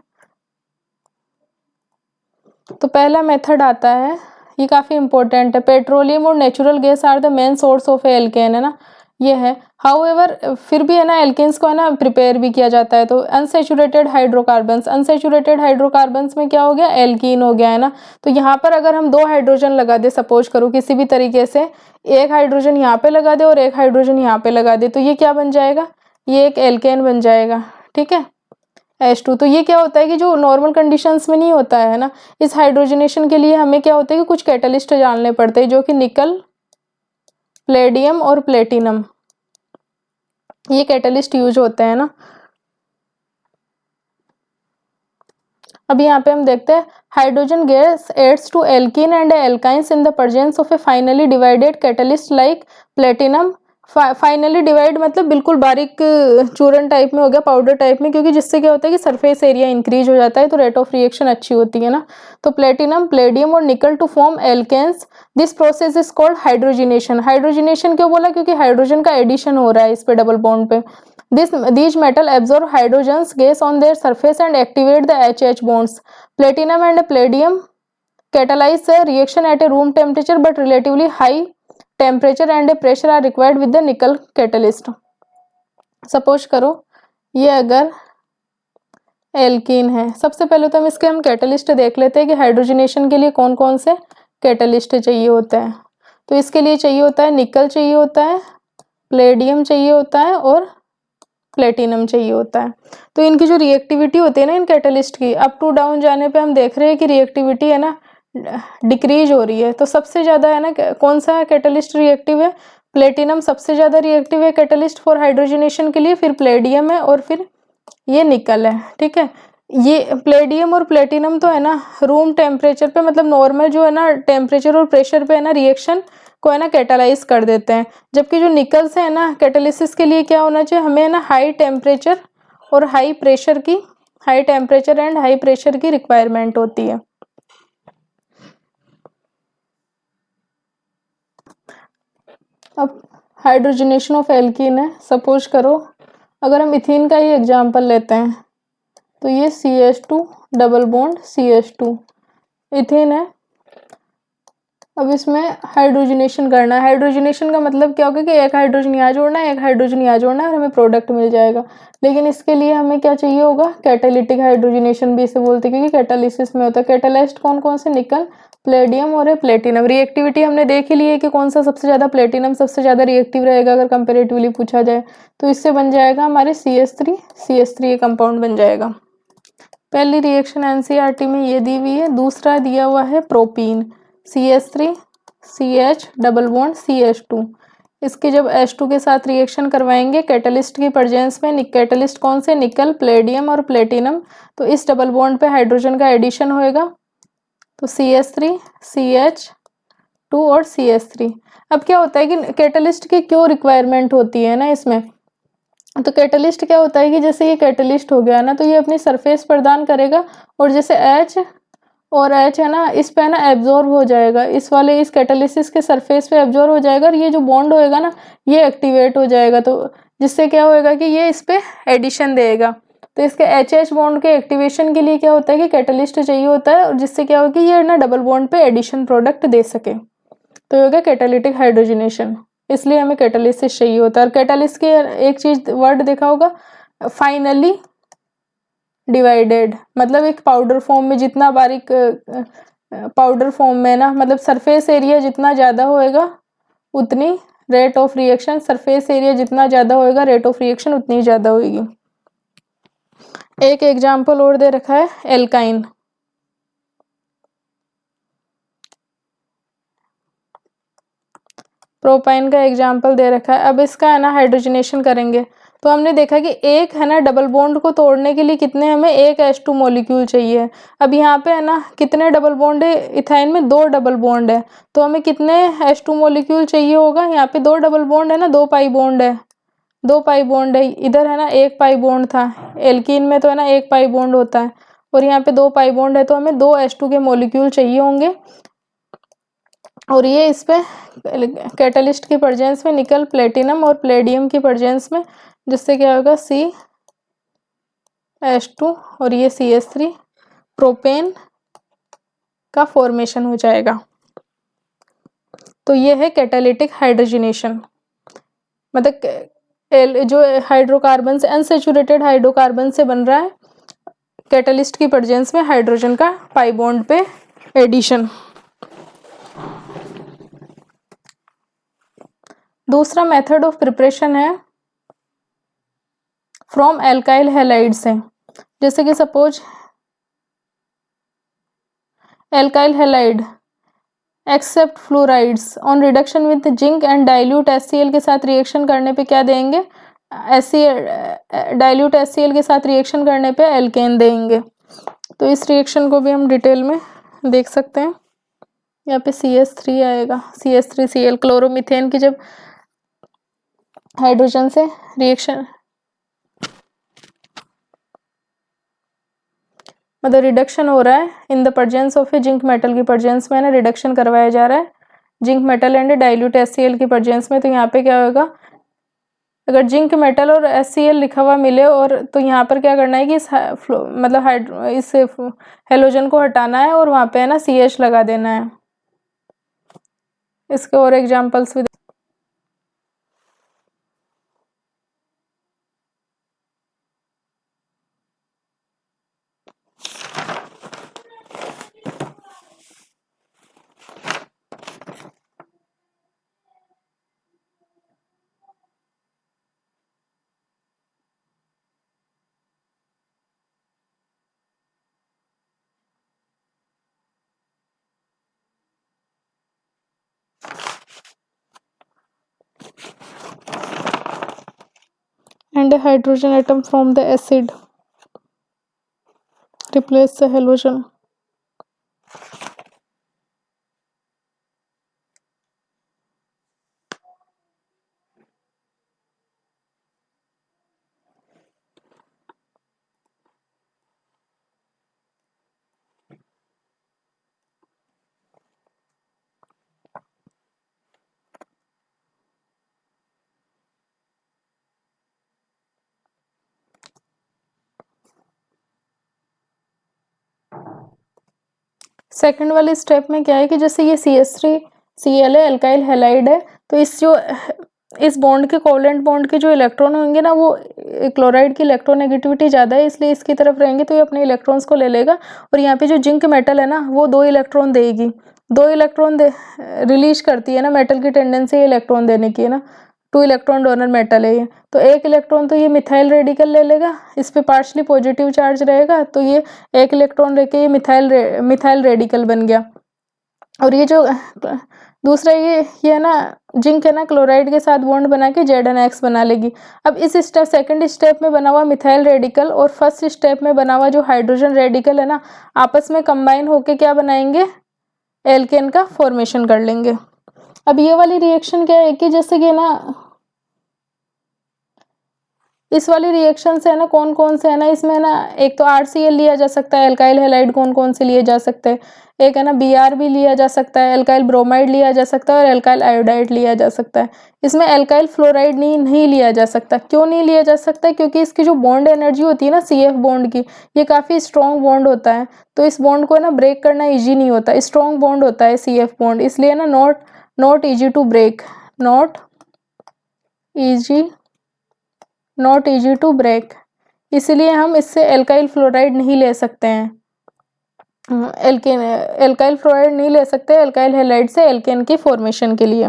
तो पहला मेथड आता है, ये काफ़ी इंपॉर्टेंट है। पेट्रोलियम और natural gas are the main source of alkane, है ना। ये है। हाउएवर फिर भी है ना एल्केन्स को है ना प्रिपेयर भी किया जाता है। तो अनसेचुरेटेड हाइड्रोकार्बन्स, अनसेचुरेटेड हाइड्रोकार्बन्स में क्या हो गया, एल्कीन हो गया है ना। तो यहाँ पर अगर हम 2 हाइड्रोजन लगा दे, सपोज करो किसी भी तरीके से, एक हाइड्रोजन यहाँ पे लगा दे और एक हाइड्रोजन यहाँ पे लगा दे, तो ये क्या बन जाएगा, ये एक एल्केन बन जाएगा, ठीक है, H2। तो ये क्या होता है कि जो नॉर्मल कंडीशंस में नहीं होता है ना, इस हाइड्रोजनेशन के लिए हमें क्या होता है कि कुछ कैटलिस्ट डालने पड़ते हैं, जो कि निकल, प्लेडियम और प्लेटिनम, ये कैटलिस्ट यूज होते हैं ना। अब यहाँ पे हम देखते हैं hydrogen gas adds to alkene and alkynes in the presence of a finely divided catalyst like platinum. Finely divide मतलब बिल्कुल बारीक चूरन टाइप में हो गया, पाउडर टाइप में, क्योंकि जिससे क्या होता है कि सरफेस एरिया इंक्रीज हो जाता है, तो रेट ऑफ रिएक्शन अच्छी होती है ना। तो प्लेटिनम, प्लेडियम और nickel to form alkanes, this process is called hydrogenation. Hydrogenation क्यों बोला, क्योंकि हाइड्रोजन का एडिशन हो रहा है इस पे डबल बॉन्ड पे। These metal absorb hydrogen's gas on their surface and activate the HH bonds. Platinum and palladium catalyze a reaction at a room temperature, but relatively high temperature and pressure are required with the nickel catalyst. Suppose करो ये अगर alkene है, सबसे पहले तो हम इसके catalyst देख लेते हैं कि हाइड्रोजनेशन के लिए कौन कौन से कैटलिस्ट चाहिए होता है। तो इसके लिए चाहिए होता है निकल चाहिए होता है, प्लेडियम चाहिए होता है और प्लेटिनम चाहिए होता है। तो इनकी जो रिएक्टिविटी होती है ना इन कैटलिस्ट की, अप टू डाउन जाने पे हम देख रहे हैं कि रिएक्टिविटी है ना डिक्रीज हो रही है। तो सबसे ज़्यादा है ना कौन सा कैटलिस्ट रिएक्टिव है, प्लेटिनम सबसे ज़्यादा रिएक्टिव है कैटलिस्ट फॉर हाइड्रोजनेशन के लिए, फिर प्लेडियम है और फिर ये निकल है, ठीक है। ये प्लेडियम और प्लेटिनम तो है ना रूम टेम्परेचर पे, मतलब नॉर्मल जो है ना टेम्परेचर और प्रेशर पे है ना रिएक्शन को है ना कैटालाइज कर देते हैं, जबकि जो निकल से है ना कैटालिसिस के लिए क्या होना चाहिए, हमें है ना हाई टेम्परेचर और हाई प्रेशर की, high temperature and high pressure की रिक्वायरमेंट होती है। अब हाइड्रोजनेशन ऑफ एल्कीन है, सपोज करो अगर हम इथीन का ही एग्जांपल लेते हैं, तो ये CH2 double bond CH2 ethene है। अब इसमें हाइड्रोजनेशन करना है। हाइड्रोजनेशन का मतलब क्या होगा कि एक हाइड्रोजन यहाँ जोड़ना है, एक हाइड्रोजन यहाँ जोड़ना है और हमें प्रोडक्ट मिल जाएगा। लेकिन इसके लिए हमें क्या चाहिए होगा, कैटालिटिक हाइड्रोजनेशन भी इसे बोलते हैं, क्योंकि कैटालिसिस में होता है। कैटालाइस्ट कौन कौन से, निकल, प्लेडियम और प्लेटिनम। रिएक्टिविटी हमने देख ही ली है कि कौन सा सबसे ज़्यादा, प्लेटिनम सबसे ज़्यादा रिएक्टिव रहेगा अगर कंपेरेटिवली पूछा जाए। तो इससे बन जाएगा हमारे CH3 कंपाउंड बन जाएगा। पहली रिएक्शन NCERT में ये दी हुई है। दूसरा दिया हुआ है propene, CH3 CH double bond CH2। इसके जब H2 के साथ रिएक्शन करवाएंगे कैटलिस्ट की प्रेजेंस में, कैटलिस्ट कौन से, निकल, प्लेडियम और प्लेटिनम, तो इस डबल बॉन्ड पे हाइड्रोजन का एडिशन होएगा, तो CH3 CH2 और CH3। अब क्या होता है कि कैटलिस्ट की क्यों रिक्वायरमेंट होती है ना इसमें, तो कैटलिस्ट क्या होता है कि जैसे ये कैटलिस्ट हो गया ना, तो ये अपनी सरफेस प्रदान करेगा और जैसे H और H है ना इस पे ना एब्जॉर्ब हो जाएगा, इस वाले इस कैटालिसिस के सरफेस पे एब्जॉर्ब हो जाएगा और ये जो बॉन्ड होएगा ना ये एक्टिवेट हो जाएगा। तो जिससे क्या होएगा कि ये इस पे एडिशन देगा। तो इसके HH बॉन्ड के एक्टिवेशन के लिए क्या होता है कि कैटलिस्ट चाहिए होता है, और जिससे क्या होगा कि ये ना डबल बॉन्ड पे एडिशन प्रोडक्ट दे सके। तो ये हो गया कैटालिटिक हाइड्रोजनेशन, इसलिए हमें कैटालिसिस चाहिए होता है। और कैटालिस्ट के एक चीज वर्ड देखा होगा, फाइनली डिवाइडेड, मतलब एक पाउडर फॉर्म में, जितना बारीक पाउडर फॉर्म में ना, मतलब सरफेस एरिया जितना ज़्यादा होएगा उतनी rate of reaction, surface area जितना ज़्यादा होएगा रेट ऑफ रिएक्शन उतनी ज़्यादा होएगी। एक एग्जाम्पल और दे रखा है एल्काइन, प्रोपाइन का एग्जाम्पल दे रखा है। अब इसका है ना हाइड्रोजनेशन करेंगे, तो हमने देखा कि एक है ना डबल बॉन्ड को तोड़ने के लिए कितने, हमें एक H2 मॉलिक्यूल चाहिए। अब यहाँ पे है ना कितने डबल बॉन्ड है, इथाइन में 2 डबल बॉन्ड है, तो हमें कितने H2 मॉलिक्यूल चाहिए होगा। यहाँ पे 2 डबल बॉन्ड है ना, 2 पाई बॉन्ड है, 2 पाई बॉन्ड है। इधर है ना 1 पाई बॉन्ड था, एल्कीन में तो है ना 1 पाई बॉन्ड होता है, और यहाँ पे 2 पाई बॉन्ड है, तो हमें 2 H2 के मॉलिक्यूल चाहिए होंगे। और ये इस पे कैटलिस्ट की प्रेजेंस में, निकल, प्लेटिनम और प्लेडियम की प्रेजेंस में, जिससे क्या होगा CH2 और ये CH3 प्रोपेन का फॉर्मेशन हो जाएगा। तो ये है कैटालिटिक हाइड्रोजनेशन। मतलब जो हाइड्रोकार्बन से अनसेचुरेटेड हाइड्रोकार्बन से बन रहा है कैटलिस्ट की प्रेजेंस में हाइड्रोजन का पाई बॉन्ड पे एडिशन। दूसरा मेथड ऑफ प्रिपरेशन है फ्रॉम एल्काइल हैलाइड से, जैसे कि suppose alkyl halide except fluorides on reduction with zinc and dilute HCl के साथ रिएक्शन करने पे क्या देंगे, डाइल्यूट HCl के साथ रिएक्शन करने पे एल्केन देंगे। तो इस रिएक्शन को भी हम डिटेल में देख सकते हैं। यहाँ पे CH3 आएगा, CH3Cl क्लोरोमीथेन की जब हाइड्रोजन से रिएक्शन मतलब रिडक्शन हो रहा है इन the presence of A zinc metal की प्रेजेंस में ना रिडक्शन करवाया जा रहा है zinc metal and dilute HCl की प्रेजेंस में। तो यहाँ पे क्या होगा, अगर जिंक मेटल और HCl लिखा हुआ मिले और तो यहाँ पर क्या करना है कि इस हेलोजन को हटाना है और वहाँ पे है ना CH लगा देना है। इसके और एग्जांपल्स भी and a hydrogen atom from the acid replace the halogen। Second वाले स्टेप में क्या है कि जैसे ये CH3Cl है, एल्काइल हैलाइड है, तो इस बॉन्ड के कोवलेंट बॉन्ड के जो इलेक्ट्रॉन होंगे ना वो क्लोराइड की इलेक्ट्रोनेगेटिविटी ज़्यादा है इसलिए इसकी तरफ रहेंगे तो ये अपने इलेक्ट्रॉन्स को ले लेगा। और यहाँ पे जो जिंक मेटल है ना वो 2 इलेक्ट्रॉन देगी, 2 इलेक्ट्रॉन रिलीज करती है ना, मेटल की टेंडेंसी है इलेक्ट्रॉन देने की है ना, 2 इलेक्ट्रॉन डोनर मेटल है ये, तो 1 इलेक्ट्रॉन तो ये मिथाइल रेडिकल ले लेगा, इस पे पार्शली पॉजिटिव चार्ज रहेगा तो ये 1 इलेक्ट्रॉन लेके ये मिथाइल रेडिकल बन गया। और ये जो दूसरा ये है ना जिंक है ना क्लोराइड के साथ बॉन्ड बना के ZnX बना लेगी। अब इस स्टेप सेकंड स्टेप में बना हुआ मिथाइल रेडिकल और फर्स्ट स्टेप में बना हुआ जो हाइड्रोजन रेडिकल है ना आपस में कंबाइन होके क्या बनाएंगे, एल्केन का फॉर्मेशन कर लेंगे। अब ये वाली रिएक्शन क्या है कि जैसे कि ना इस वाली रिएक्शन से है ना कौन कौन से है ना इसमें ना एक तो RCl लिया जा सकता है, एल्काइल हैलाइड कौन कौन से लिए जा सकते हैं, एक है ना Br भी लिया जा सकता है, एल्काइल ब्रोमाइड लिया जा सकता है और एल्काइल आयोडाइड लिया जा सकता है। इसमें एल्काइल फ्लोराइड नहीं लिया जा सकता। क्यों नहीं लिया जा सकता, क्योंकि इसकी जो बॉन्ड एनर्जी होती है ना CF बॉन्ड की ये काफ़ी स्ट्रॉन्ग बॉन्ड होता है तो इस बॉन्ड को है ना ब्रेक करना ईजी नहीं होता, स्ट्रॉन्ग बॉन्ड होता है CF बॉन्ड, इसलिए ना not easy to break, not easy to break, इसलिए हम इससे एल्काइल फ्लोराइड नहीं ले सकते हैं, एल्काइल फ्लोराइड नहीं ले सकते एल्काइल हैलाइड से एल्केन की फॉर्मेशन के लिए।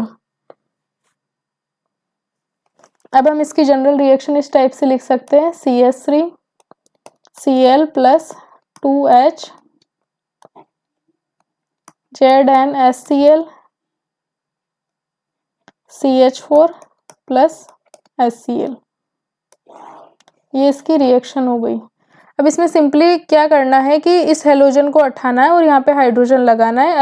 अब हम इसकी जनरल रिएक्शन इस टाइप से लिख सकते हैं CH3Cl plus 2H ZnHCl CH4 plus HCl, ये इसकी रिएक्शन हो गई। अब इसमें सिंपली क्या करना है कि इस हेलोजन को हटाना है और यहाँ पे हाइड्रोजन लगाना है।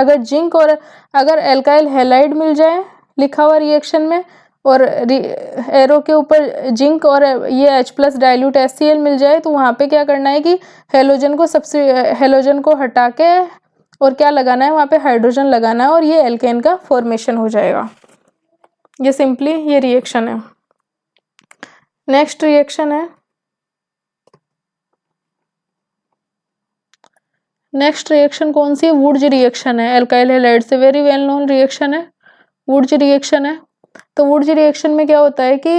अगर एल्काइल हैलाइड मिल जाए लिखा हुआ रिएक्शन में और एरो के ऊपर जिंक और ये H प्लस डाइल्यूट HCl मिल जाए तो वहाँ पे क्या करना है कि हेलोजन को हटा के और क्या लगाना है, वहाँ पे हाइड्रोजन लगाना है और ये एल्केन का फॉर्मेशन हो जाएगा। ये सिंपली ये रिएक्शन है। नेक्स्ट रिएक्शन है, नेक्स्ट रिएक्शन कौन सी है, वुड्ज रिएक्शन है, एल्काइल हैलाइड से वेरी वेल नोन रिएक्शन है, वुड्ज रिएक्शन है। तो वुड्स रिएक्शन में क्या होता है कि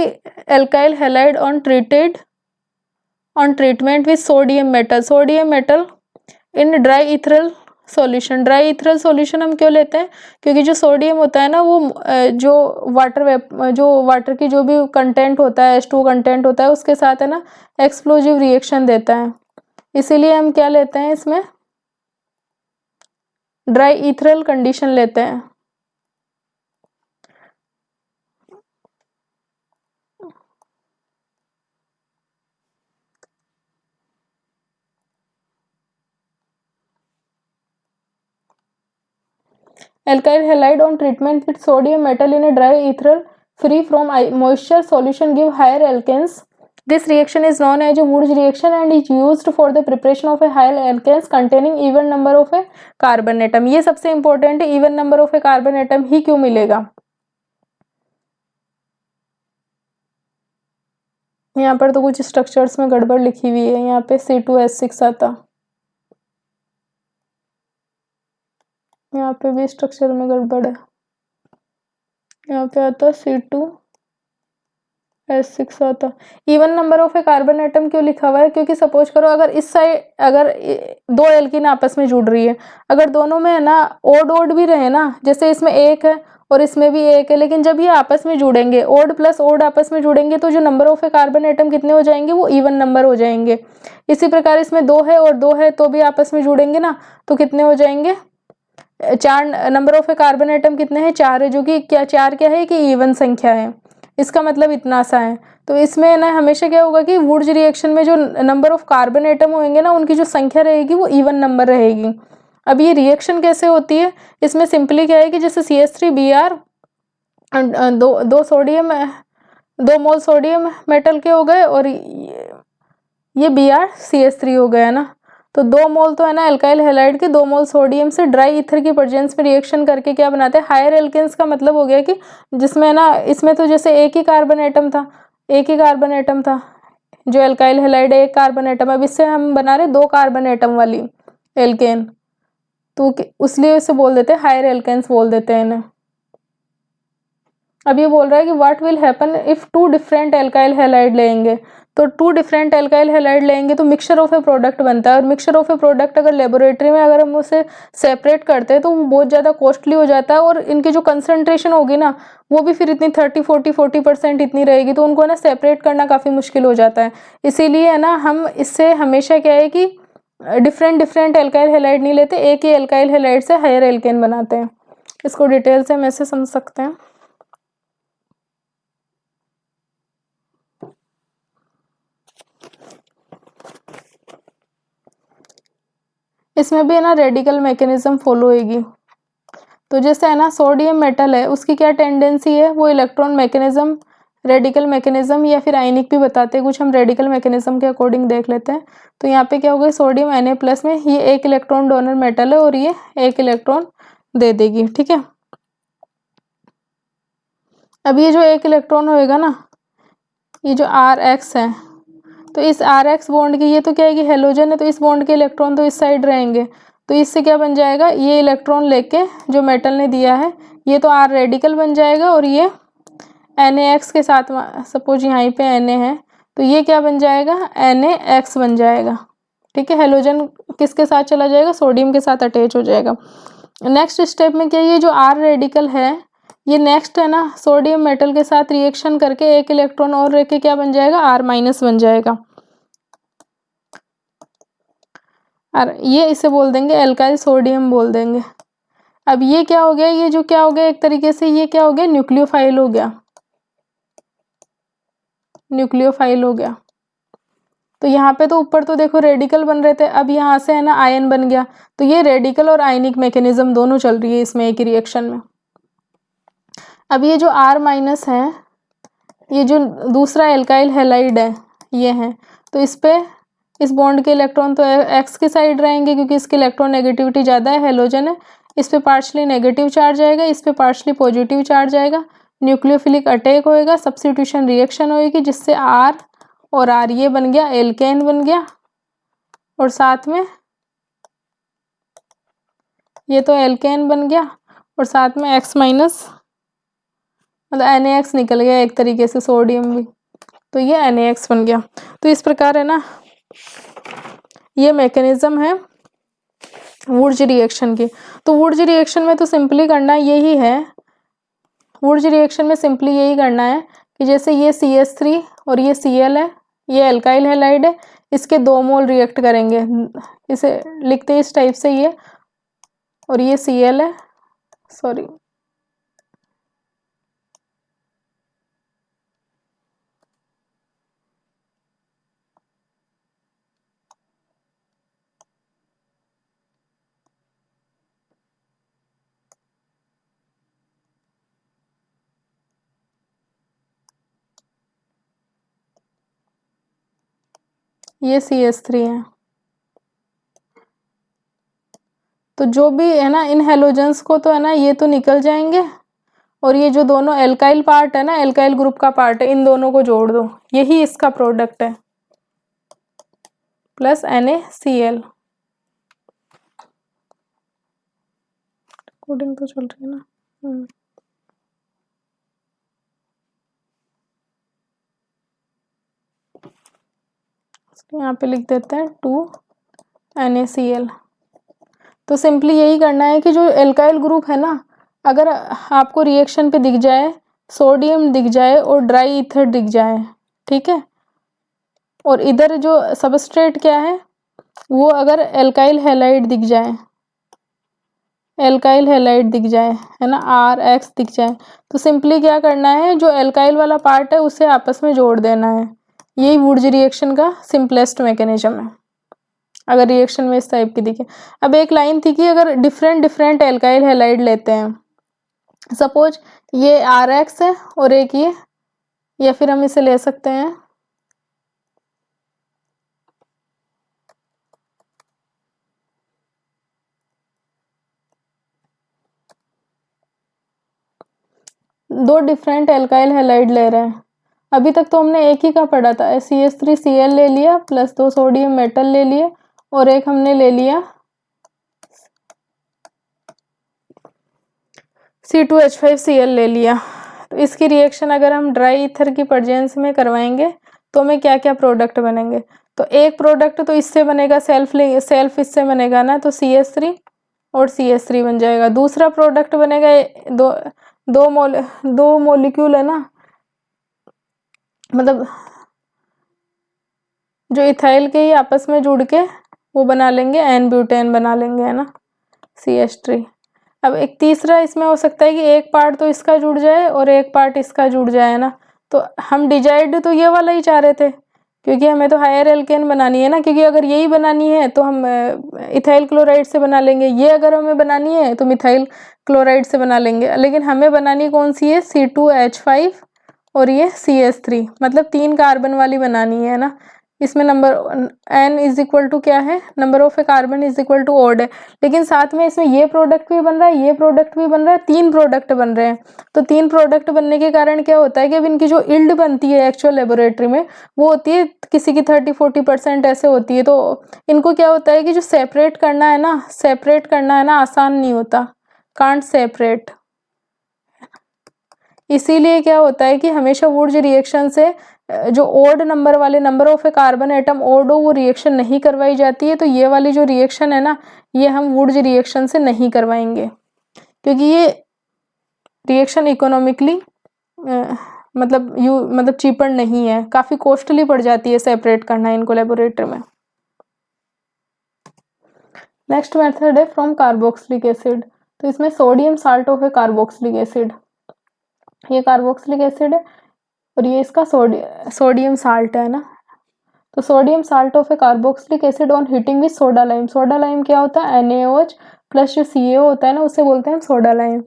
alkyl halide on treatment with sodium metal in dry ethereal solution. Dry ethereal solution हम क्यों लेते हैं? क्योंकि जो सोडियम होता है ना वो जो वाटर की जो भी कंटेंट होता है, H2 कंटेंट होता है, उसके साथ है ना एक्सप्लोजिव रिएक्शन देता है, इसीलिए हम क्या लेते हैं इसमें, ड्राई इथरल कंडीशन लेते हैं। Alkyl halide on treatment with sodium metal in a dry ethyl free from moisture solution give higher alkanes. This reaction is known as a Wurtz reaction and is used for the preparation of a higher alkanes containing even number of a carbon atom. ये सबसे important है, even number of a carbon atom ही क्यों मिलेगा? यहाँ पर तो कुछ structures में गड़बड़ लिखी हुई है, यहाँ पे C2H6 आता, यहाँ पे भी स्ट्रक्चर में गड़बड़ है, यहाँ पे आता C2H6 आता। Even number of a carbon atom क्यों लिखा हुआ है? क्योंकि सपोज करो अगर इस साइड अगर दो एल्कीन आपस में जुड़ रही है, अगर दोनों में है ना ओड ओड भी रहे ना, जैसे इसमें एक है और इसमें भी एक है, लेकिन जब ये आपस में जुड़ेंगे, ओड प्लस ओड आपस में जुड़ेंगे, तो जो number of a carbon atom कितने हो जाएंगे? वो इवन नंबर हो जाएंगे। इसी प्रकार इसमें दो है और दो है तो भी आपस में जुड़ेंगे ना, तो कितने हो जाएंगे? चार। Number of a carbon atom कितने हैं? 4 है, जो कि क्या 4 क्या है कि इवन संख्या है, इसका मतलब इतना सा है। तो इसमें ना हमेशा क्या होगा कि वुड्स रिएक्शन में जो नंबर ऑफ कार्बन एटम होंगे ना, उनकी जो संख्या रहेगी वो इवन नंबर रहेगी। अब ये रिएक्शन कैसे होती है? इसमें सिंपली क्या है कि जैसे CH3Br दो मोल सोडियम मेटल के हो गए और ये BrCH3 हो गया ना, तो 2 मोल तो है ना एल्काइल हैलाइड के, 2 मोल सोडियम से ड्राई ईथर की प्रेजेंस में रिएक्शन करके क्या बनाते हैं? Higher alkanes. का मतलब हो गया कि जिसमें ना इसमें तो जैसे एक ही कार्बन एटम था, जो एल्काइल हैलाइड है एक कार्बन एटम, अब इससे हम बना रहे 2 कार्बन एटम वाली एल्केन, तो इसलिए इसे बोल देते हैं हायर एल्केन्स बोल देते हैं इन्हें। अब ये बोल रहा है कि what will happen if 2 different alkyl halide लेंगे, तो 2 डिफरेंट एल्काइल हैलाइड लेंगे तो मिक्सचर ऑफ ए प्रोडक्ट बनता है, और मिक्सचर ऑफ ए प्रोडक्ट अगर लेबोरेटरी में अगर हम उसे सेपरेट करते हैं तो वो बहुत ज़्यादा कॉस्टली हो जाता है, और इनकी जो कंसंट्रेशन होगी ना वो भी फिर इतनी 30-40% इतनी रहेगी, तो उनको ना सेपरेट करना काफ़ी मुश्किल हो जाता है। इसीलिए है ना हम इससे हमेशा क्या है कि डिफरेंट एल्काइल हैलाइड नहीं लेते, एक ही एल्काइल हैलाइड से हायर एल्केन बनाते हैं। इसको डिटेल से हम ऐसे समझ सकते हैं। इसमें भी है ना रेडिकल मैकेनिज्म फॉलो होगी। तो जैसे है ना सोडियम मेटल है, उसकी क्या टेंडेंसी है? वो इलेक्ट्रॉन मैकेनिज्म, रेडिकल मैकेनिज्म या फिर आयनिक भी बताते हैं कुछ, हम रेडिकल मैकेनिज्म के अकॉर्डिंग देख लेते हैं। तो यहाँ पे क्या होगा, सोडियम Na+ में ये 1 इलेक्ट्रॉन डोनर मेटल है और ये 1 इलेक्ट्रॉन दे देगी, ठीक है। अब ये जो 1 इलेक्ट्रॉन होएगा ना, ये जो Rx है, तो इस Rx बॉन्ड की, ये तो क्या है कि हेलोजन है, तो इस बॉन्ड के इलेक्ट्रॉन तो इस साइड रहेंगे, तो इससे क्या बन जाएगा, ये इलेक्ट्रॉन लेके जो मेटल ने दिया है ये तो R रेडिकल बन जाएगा, और ये NaX के साथ, सपोज यहाँ पे Na है तो ये क्या बन जाएगा, NaX बन जाएगा, ठीक है। हेलोजन किसके साथ चला जाएगा? सोडियम के साथ अटैच हो जाएगा। नेक्स्ट स्टेप में क्या, ये जो R रेडिकल है ये नेक्स्ट है ना सोडियम मेटल के साथ रिएक्शन करके 1 इलेक्ट्रॉन और लेके क्या बन जाएगा, R- बन जाएगा, और ये इसे बोल देंगे एल्काइल सोडियम बोल देंगे। अब ये क्या हो गया, ये जो क्या हो गया एक तरीके से, ये क्या हो गया, न्यूक्लियोफाइल हो गया, न्यूक्लियोफाइल हो गया। तो यहाँ पे तो ऊपर तो देखो रेडिकल बन रहे थे, अब यहाँ से है ना आयन बन गया, तो ये रेडिकल और आयनिक मैकेनिज्म दोनों चल रही है इसमें एक ही रिएक्शन में। अब ये जो R- है, ये जो दूसरा एल्काइल हैलाइड है ये है, तो इस पे इस बॉन्ड के इलेक्ट्रॉन तो एक्स की साइड रहेंगे क्योंकि इसकी इलेक्ट्रॉन नेगेटिविटी ज़्यादा है, हेलोजन है, इस पे पार्शली नेगेटिव चार्ज आएगा, इस पे पार्शली पॉजिटिव चार्ज आएगा, न्यूक्लियोफिलिक अटैक होएगा, सब्स्टिट्यूशन रिएक्शन होएगी, जिससे R और R ये बन गया एल्केन बन गया, और साथ में ये तो एल्केन बन गया, और साथ में X- मतलब NaX निकल गया एक तरीके से, सोडियम भी, तो ये NaX बन गया। तो इस प्रकार है ना ये मैकेनिज्म है वुड्स रिएक्शन की। तो वुड्स रिएक्शन में तो सिंपली करना यही है, वुड्स रिएक्शन में सिंपली यही करना है कि जैसे ये CH3 और ये Cl है, ये एल्काइल हैलाइड है, इसके 2 मोल रिएक्ट करेंगे, इसे लिखते हैं इस टाइप से ये, और ये Cl है, सॉरी ये CH3 है। तो जो भी है ना इन हेलोजेंस को तो है ना ये तो निकल जाएंगे, और ये जो दोनों एल्काइल पार्ट है ना, एल्काइल ग्रुप का पार्ट है, इन दोनों को जोड़ दो, यही इसका प्रोडक्ट है, प्लस NaCl। कोडिंग तो चल रही है ना। यहाँ पे लिख देते हैं 2NaCl। तो सिंपली यही करना है कि जो एल्काइल ग्रुप है ना, अगर आपको रिएक्शन पे दिख जाए, सोडियम दिख जाए और ड्राई ईथर दिख जाए, ठीक है, और इधर जो सबस्ट्रेट क्या है वो अगर एल्काइल हैलाइड दिख जाए, एल्काइल हैलाइड दिख जाए है ना, RX दिख जाए, तो सिंपली क्या करना है, जो एल्काइल वाला पार्ट है उसे आपस में जोड़ देना है। यही वुड्स रिएक्शन का सिंपलेस्ट मैकेनिज्म है अगर रिएक्शन में इस टाइप की दिखे। अब एक लाइन थी कि अगर डिफरेंट डिफरेंट एल्काइल हैलाइड लेते हैं, सपोज ये RX है और एक ये, या फिर हम इसे ले सकते हैं दो डिफरेंट एल्काइल हैलाइड ले रहे हैं। अभी तक तो हमने एक ही का पढ़ा था, CH3Cl ले लिया प्लस 2 सोडियम मेटल ले लिए, और एक हमने ले लिया C2H5Cl ले लिया। तो इसकी रिएक्शन अगर हम ड्राई ईथर की प्रेजेंस में करवाएंगे तो हमें क्या क्या प्रोडक्ट बनेंगे। तो एक प्रोडक्ट तो इससे बनेगा, सेल्फ इससे बनेगा ना, तो CH3 और CH3 बन जाएगा। दूसरा प्रोडक्ट बनेगा दो मोलिक्यूल है ना, मतलब जो इथाइल के ही आपस में जुड़ के वो बना लेंगे, N ब्यूटेन बना लेंगे है ना, CH3। अब एक तीसरा इसमें हो सकता है कि एक पार्ट तो इसका जुड़ जाए और एक पार्ट इसका जुड़ जाए ना, तो हम डिजाइड तो ये वाला ही चाह रहे थे, क्योंकि हमें तो हायर एल्केन बनानी है ना, क्योंकि अगर यही बनानी है तो हम इथाइल क्लोराइड से बना लेंगे, ये अगर हमें बनानी है तो मिथाइल क्लोराइड से बना लेंगे, लेकिन हमें बनानी कौन सी है, C2H5 और ये CH3, मतलब 3 कार्बन वाली बनानी है ना। इसमें number N is equal to क्या है, number of a carbon is equal to odd है, लेकिन साथ में इसमें ये प्रोडक्ट भी बन रहा है, ये प्रोडक्ट भी बन रहा है, 3 प्रोडक्ट बन रहे हैं। तो 3 प्रोडक्ट बनने के कारण क्या होता है कि अब इनकी जो इल्ड बनती है एक्चुअल लेबोरेटरी में वो होती है किसी की 30-40% ऐसे होती है। तो इनको क्या होता है कि जो सेपरेट करना है ना, सेपरेट करना है ना आसान नहीं होता, कांट सेपरेट। इसीलिए क्या होता है कि हमेशा वुड्स रिएक्शन से जो ओड नंबर वाले, number of a carbon atom odd हो, वो रिएक्शन नहीं करवाई जाती है। तो ये वाली जो रिएक्शन है ना, ये हम वुड्स रिएक्शन से नहीं करवाएंगे, क्योंकि ये रिएक्शन इकोनॉमिकली मतलब चीपर नहीं है, काफी कॉस्टली पड़ जाती है सेपरेट करना इनको लेबोरेटरी में। नेक्स्ट मेथड है फ्रॉम कार्बोक्सिलिक एसिड। तो इसमें sodium salt of a carboxylic acid, ये कार्बोक्सिलिक एसिड है और ये इसका सोडियम साल्ट है ना। तो sodium salt of a carboxylic acid on heating with soda lime, soda lime क्या होता है, NaOH प्लस जो CaO होता है ना, उसे बोलते हैं हम soda lime.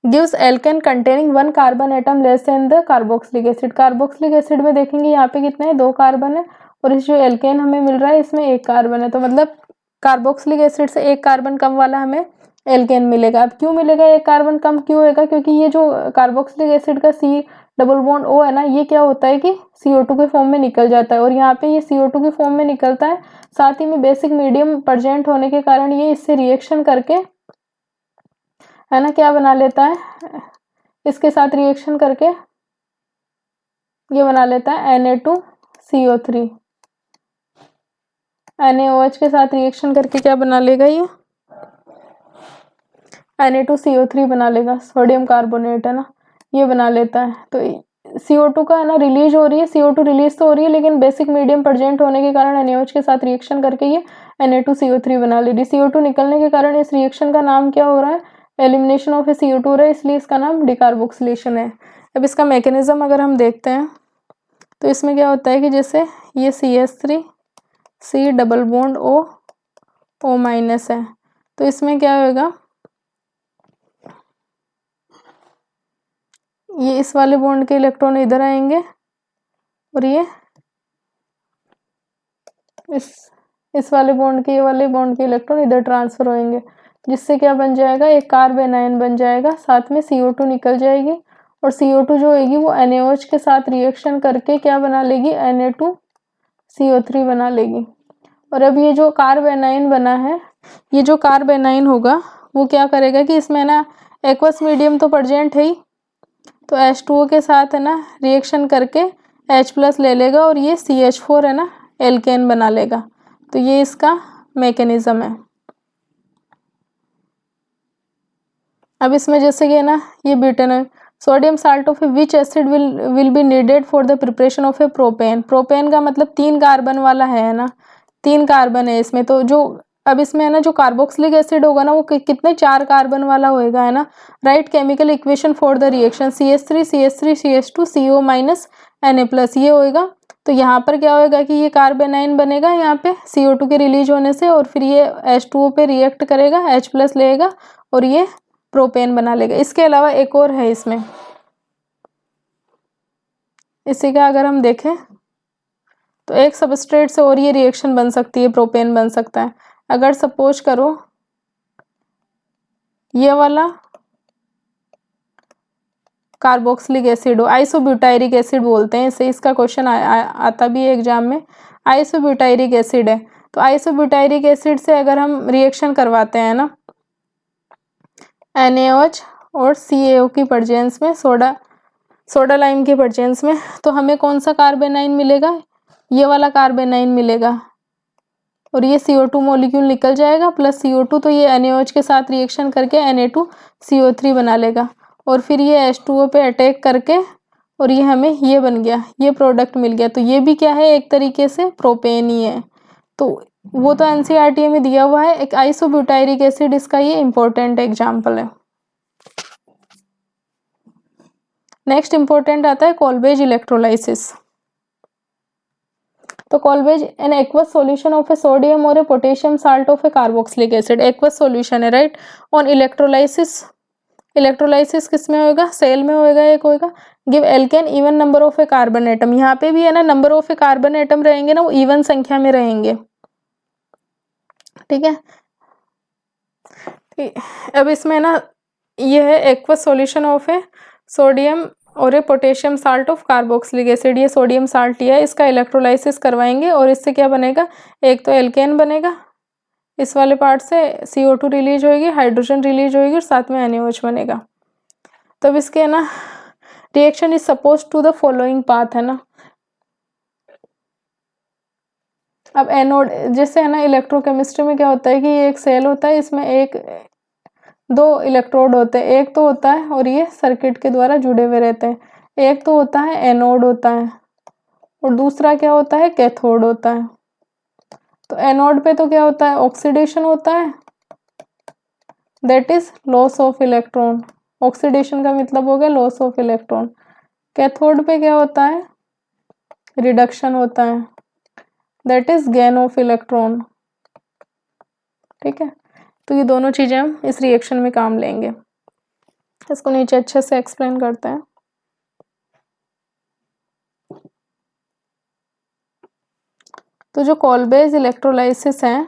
Gives alkane containing 1 carbon atom less than the carboxylic acid. Carboxylic acid में देखेंगे यहाँ पे कितने हैं, 2 कार्बन है, और इस जो एल्केन हमें मिल रहा है इसमें 1 कार्बन है, तो मतलब कार्बोक्सिलिक एसिड से 1 कार्बन कम वाला हमें एल्केन मिलेगा। अब क्यों मिलेगा 1 कार्बन कम क्यों होगा, क्योंकि ये जो कार्बोक्सिलिक एसिड का C डबल बॉन्ड O है ना, ये क्या होता है कि CO2 के फॉर्म में निकल जाता है, और यहाँ पे ये CO2 के फॉर्म में निकलता है, साथ ही में बेसिक मीडियम प्रेजेंट होने के कारण ये इससे रिएक्शन करके है ना क्या बना लेता है, इसके साथ रिएक्शन करके ये बना लेता है Na2CO3। NaOH के साथ रिएक्शन करके क्या बना लेगा ये Na2CO3 बना लेगा, सोडियम कार्बोनेट है ना, ये बना लेता है। तो CO2 का है ना रिलीज हो रही है, CO2 रिलीज तो हो रही है लेकिन बेसिक मीडियम प्रेजेंट होने के कारण NaOH के साथ रिएक्शन करके ये Na2CO3 बना ले रही। CO2 निकलने के कारण इस रिएक्शन का नाम क्या हो रहा है, एलिमिनेशन ऑफ ए CO2 हो रहा है, इसलिए इसका नाम डिकार्बोक्सिलेशन है। अब इसका मैकेनिज्म अगर हम देखते हैं तो इसमें क्या होता है कि जैसे ये CH3 C double bond O minus है, तो इसमें क्या होगा, ये इस वाले बॉन्ड के इलेक्ट्रॉन इधर आएंगे और ये इस वाले बॉन्ड के, ये वाले बॉन्ड के इलेक्ट्रॉन इधर ट्रांसफर होंगे, जिससे क्या बन जाएगा, एक कार्बन आयन बन जाएगा, साथ में CO2 निकल जाएगी और CO2 जो होगी वो NaOH के साथ रिएक्शन करके क्या बना लेगी, Na2CO3 बना लेगी। और अब ये जो कार्बन आयन बना है, ये जो कार्बन आयन होगा वो क्या करेगा कि इसमें ना एक्वस मीडियम तो प्रेजेंट है ही, तो H2O के साथ है ना रिएक्शन करके H+ ले लेगा और ये CH4 है ना एल्केन बना लेगा। तो ये इसका मैकेनिज्म है। अब इसमें जैसे कि है ना ये ब्यूटेन है, sodium salt of which acid will be needed for the preparation of A propane. Propane का मतलब 3 कार्बन वाला है ना, 3 कार्बन है इसमें, तो जो अब इसमें है ना जो कार्बोक्सिलिक एसिड होगा ना वो कितने 4 कार्बन वाला होएगा है ना। Right chemical equation for the reaction CH3 CH3 CH2 CO minus Na+, ये होएगा। तो यहाँ पर क्या होएगा कि ये कार्बन आयन बनेगा यहाँ पे CO2 के रिलीज होने से, और फिर ये H2O पे रिएक्ट करेगा, H+ लेगा और ये प्रोपेन बना लेगा। इसके अलावा एक और है इसमें, इसी का अगर हम देखें तो एक सबस्ट्रेट से और ये रिएक्शन बन सकती है, प्रोपेन बन सकता है। अगर सपोज करो ये वाला कार्बोक्सिलिक एसिड हो, आइसोब्यूटायरिक एसिड बोलते हैं इसे, इसका क्वेश्चन आता भी है एग्जाम में, आइसोब्यूटायरिक एसिड है। तो आइसोब्यूटायरिक एसिड से अगर हम रिएक्शन करवाते हैं ना NaOH और CaO की प्रेजेंस में, सोडा लाइम की प्रेजेंस में, तो हमें कौन सा कार्बन आयन मिलेगा, ये वाला कार्बन आयन मिलेगा और ये CO2 मॉलिक्यूल निकल जाएगा प्लस CO2, तो ये NaOH के साथ रिएक्शन करके Na2CO3 बना लेगा और फिर ये H2O पे अटैक करके और ये हमें ये बन गया, ये प्रोडक्ट मिल गया। तो ये भी क्या है, एक तरीके से प्रोपेन ही है। तो वो तो NCERT में दिया हुआ है। एक आइसोब्यूटायरिक एसिड इसका ये इंपॉर्टेंट एग्जाम्पल है। नेक्स्ट इंपॉर्टेंट आता है कॉल्बेज इलेक्ट्रोलाइसिस। तो Kolbe's an aqueous solution of a sodium or a potassium salt of a carboxylic acid, aqueous solution है राइट। ऑन इलेक्ट्रोलाइसिस, इलेक्ट्रोलाइसिस किस में होएगा, सेल में होएगा, एक होएगा। Give alkane even number of a carbon atom, यहाँ पे भी है ना number of a carbon atom रहेंगे ना वो इवन संख्या में रहेंगे, ठीक है। अब इसमें ना ये है aqueous solution of a sodium और ये potassium salt of carboxylic acid, ये सोडियम साल्ट लिया है, इसका इलेक्ट्रोलाइसिस करवाएंगे और इससे क्या बनेगा, एक तो एल्केन बनेगा, इस वाले पार्ट से CO2 रिलीज होगी, हाइड्रोजन रिलीज होगी और साथ में NaOH बनेगा। तब इसके है ना reaction is suppose to the following path है ना। अब एनोड, जैसे है ना इलेक्ट्रोकेमिस्ट्री में क्या होता है कि ये एक सेल होता है, इसमें एक 2 इलेक्ट्रोड होते हैं, एक तो होता है और ये सर्किट के द्वारा जुड़े हुए रहते हैं, एक तो होता है एनोड होता है और दूसरा क्या होता है, कैथोड होता है। तो एनोड पे तो क्या होता है, ऑक्सीडेशन होता है, that is loss of electron, oxidation का मतलब हो गया लॉस ऑफ इलेक्ट्रॉन। कैथोड पे क्या होता है, रिडक्शन होता है, that is gain of electron, ठीक है। तो ये दोनों चीजें हम इस रिएक्शन में काम लेंगे। इसको नीचे अच्छे से एक्सप्लेन करते हैं। तो जो कॉल्बेज इलेक्ट्रोलाइसिस है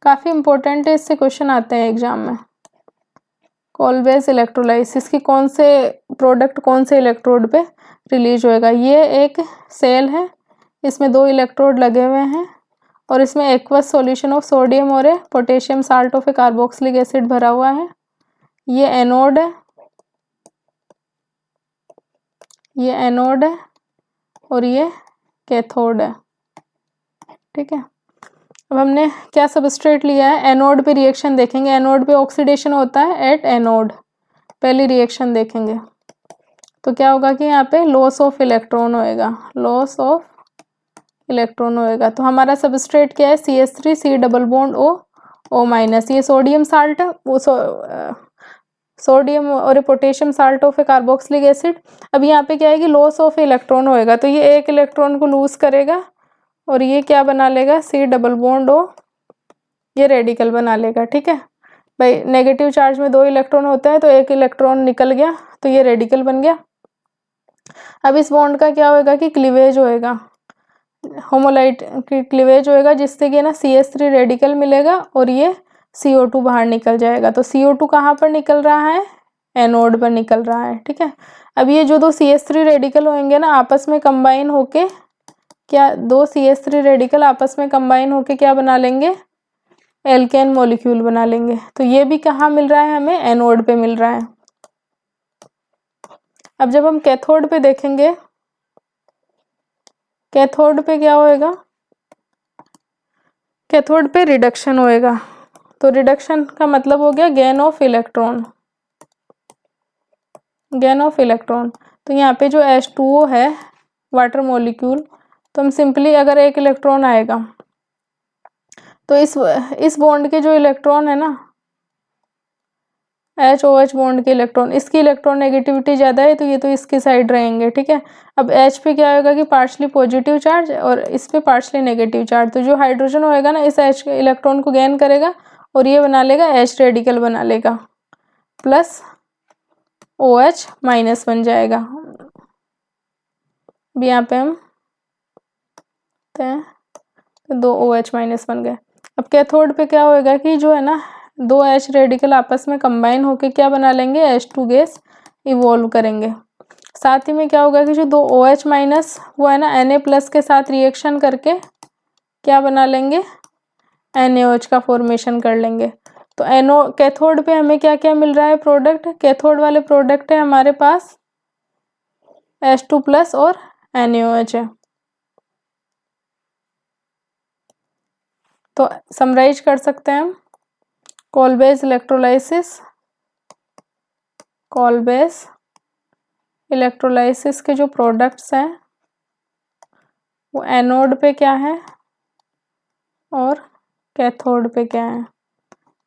काफी इंपॉर्टेंट है, इससे क्वेश्चन आते हैं एग्जाम में। कॉल्बेज इलेक्ट्रोलाइसिस की कौन से प्रोडक्ट कौन से इलेक्ट्रोड पे रिलीज होएगा। ये एक सेल है, इसमें 2 इलेक्ट्रोड लगे हुए हैं और इसमें एक्वस सॉल्यूशन ऑफ सोडियम और potassium salt of a carboxylic acid भरा हुआ है। ये एनोड है ये एनोड है और ये कैथोड है, ठीक है। अब हमने क्या सबस्ट्रेट लिया है, एनोड पे रिएक्शन देखेंगे। एनोड पे ऑक्सीडेशन होता है एट एनोड, पहली रिएक्शन देखेंगे तो क्या होगा कि यहाँ पे लॉस ऑफ इलेक्ट्रॉन होएगा, लॉस ऑफ इलेक्ट्रॉन होएगा। तो हमारा सबस्ट्रेट क्या है, CH3 C double bond O minus, ये सोडियम साल्ट है, वो सोडियम और potassium salt of a carboxylic acid. अब यहाँ पे क्या है कि लॉस ऑफ इलेक्ट्रॉन होएगा, तो ये एक इलेक्ट्रॉन को लूज करेगा और ये क्या बना लेगा, C डबल बॉन्ड O, ये रेडिकल बना लेगा, ठीक है भाई। नेगेटिव चार्ज में 2 इलेक्ट्रॉन होता है तो एक इलेक्ट्रॉन निकल गया तो ये रेडिकल बन गया। अब इस बॉन्ड का क्या होएगा कि क्लीवेज होएगा, होमोलाइट की क्लीवेज होएगा, जिससे कि ना CH3 रेडिकल मिलेगा और ये CO2 बाहर निकल जाएगा। तो CO2 कहाँ पर निकल रहा है, एनोड पर निकल रहा है, ठीक है। अब ये जो 2 CH3 रेडिकल होंगे ना आपस में कंबाइन होके, क्या 2 CH3 रेडिकल आपस में कंबाइन होके क्या बना लेंगे, एल्केन मॉलिक्यूल बना लेंगे। तो ये भी कहाँ मिल रहा है हमें, एनोड पे मिल रहा है। अब जब हम कैथोड पे देखेंगे, कैथोड पे क्या होएगा, कैथोड पे रिडक्शन होएगा। तो रिडक्शन का मतलब हो गया gain of electron, gain of electron. तो यहाँ पे जो H2O है वाटर मॉलिक्यूल, तो हम सिंपली अगर एक इलेक्ट्रॉन आएगा तो इस बॉन्ड के जो इलेक्ट्रॉन है ना, HOH बॉन्ड के इलेक्ट्रॉन, इसकी इलेक्ट्रॉन नेगेटिविटी ज़्यादा है तो ये तो इसकी साइड रहेंगे, ठीक है। अब H पे क्या होगा कि पार्शली पॉजिटिव चार्ज और इस पे पार्शली नेगेटिव चार्ज, तो जो हाइड्रोजन होएगा ना इस H के इलेक्ट्रॉन को गेन करेगा और ये बना लेगा H रेडिकल बना लेगा, प्लस OH माइनस बन जाएगा। अब यहाँ पे हम तो 2 OH माइनस बन गए। अब कैथोड पे क्या होएगा कि जो है ना 2 H रेडिकल आपस में कंबाइन होके क्या बना लेंगे, H2 गैस इवॉल्व करेंगे। साथ ही में क्या होगा कि जो 2 OH माइनस वो है ना Na प्लस के साथ रिएक्शन करके क्या बना लेंगे, NaOH का फॉर्मेशन कर लेंगे। तो कैथोड पे हमें क्या क्या मिल रहा है प्रोडक्ट, कैथोड वाले प्रोडक्ट है हमारे पास H2 प्लस और NaOH है। तो समराइज कर सकते हैं हम, कोलबेज इलेक्ट्रोलाइसिस, कोलबेज इलेक्ट्रोलाइसिस के जो प्रोडक्ट्स हैं वो एनोड पे क्या है और कैथोड पे क्या है।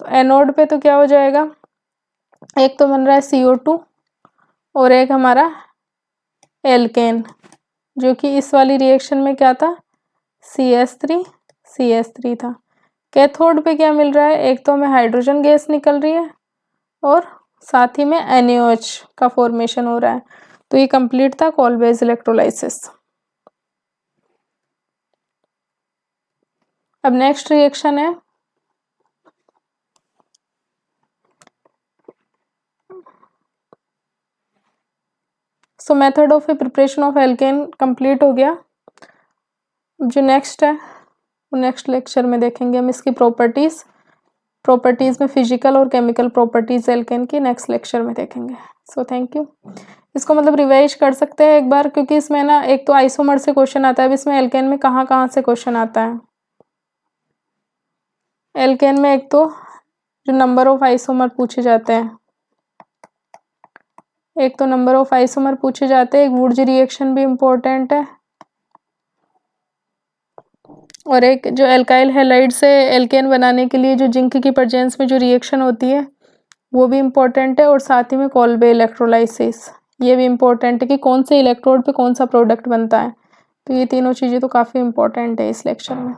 तो एनोड पे तो क्या हो जाएगा, एक तो बन रहा है CO2 और एक हमारा एल्केन, जो कि इस वाली रिएक्शन में क्या था, CH3 था। कैथोड पे क्या मिल रहा है, एक तो हमें हाइड्रोजन गैस निकल रही है और साथ ही में NaOH का फॉर्मेशन हो रहा है। तो ये कंप्लीट था कोलबेज इलेक्ट्रोलाइसिस। अब नेक्स्ट रिएक्शन है सो method of a preparation of alkene complete हो गया। जो नेक्स्ट है वो नेक्स्ट लेक्चर में देखेंगे हम इसकी प्रॉपर्टीज में फिजिकल और केमिकल प्रॉपर्टीज एल्केन की नेक्स्ट लेक्चर में देखेंगे। So thank you. इसको मतलब रिवाइज कर सकते हैं एक बार, क्योंकि इसमें ना एक तो आइसोमर से क्वेश्चन आता है। अब इसमें एल्केन में कहाँ कहाँ से क्वेश्चन आता है, एल्केन में एक तो जो नंबर ऑफ आइसोमर पूछे जाते हैं, एक तो नंबर ऑफ आइसोमर पूछे जाते हैं, एक वुड्स रिएक्शन भी इम्पोर्टेंट है और एक जो एल्काइल हैलाइड से एल्केन बनाने के लिए जो जिंक की प्रेजेंस में जो रिएक्शन होती है वो भी इम्पोर्टेंट है। और साथ ही में कोलबे इलेक्ट्रोलाइसिस ये भी इम्पोर्टेंट है कि कौन से इलेक्ट्रोड पे कौन सा प्रोडक्ट बनता है। तो ये तीनों चीज़ें तो काफ़ी इम्पोर्टेंट है इस लेक्चर में।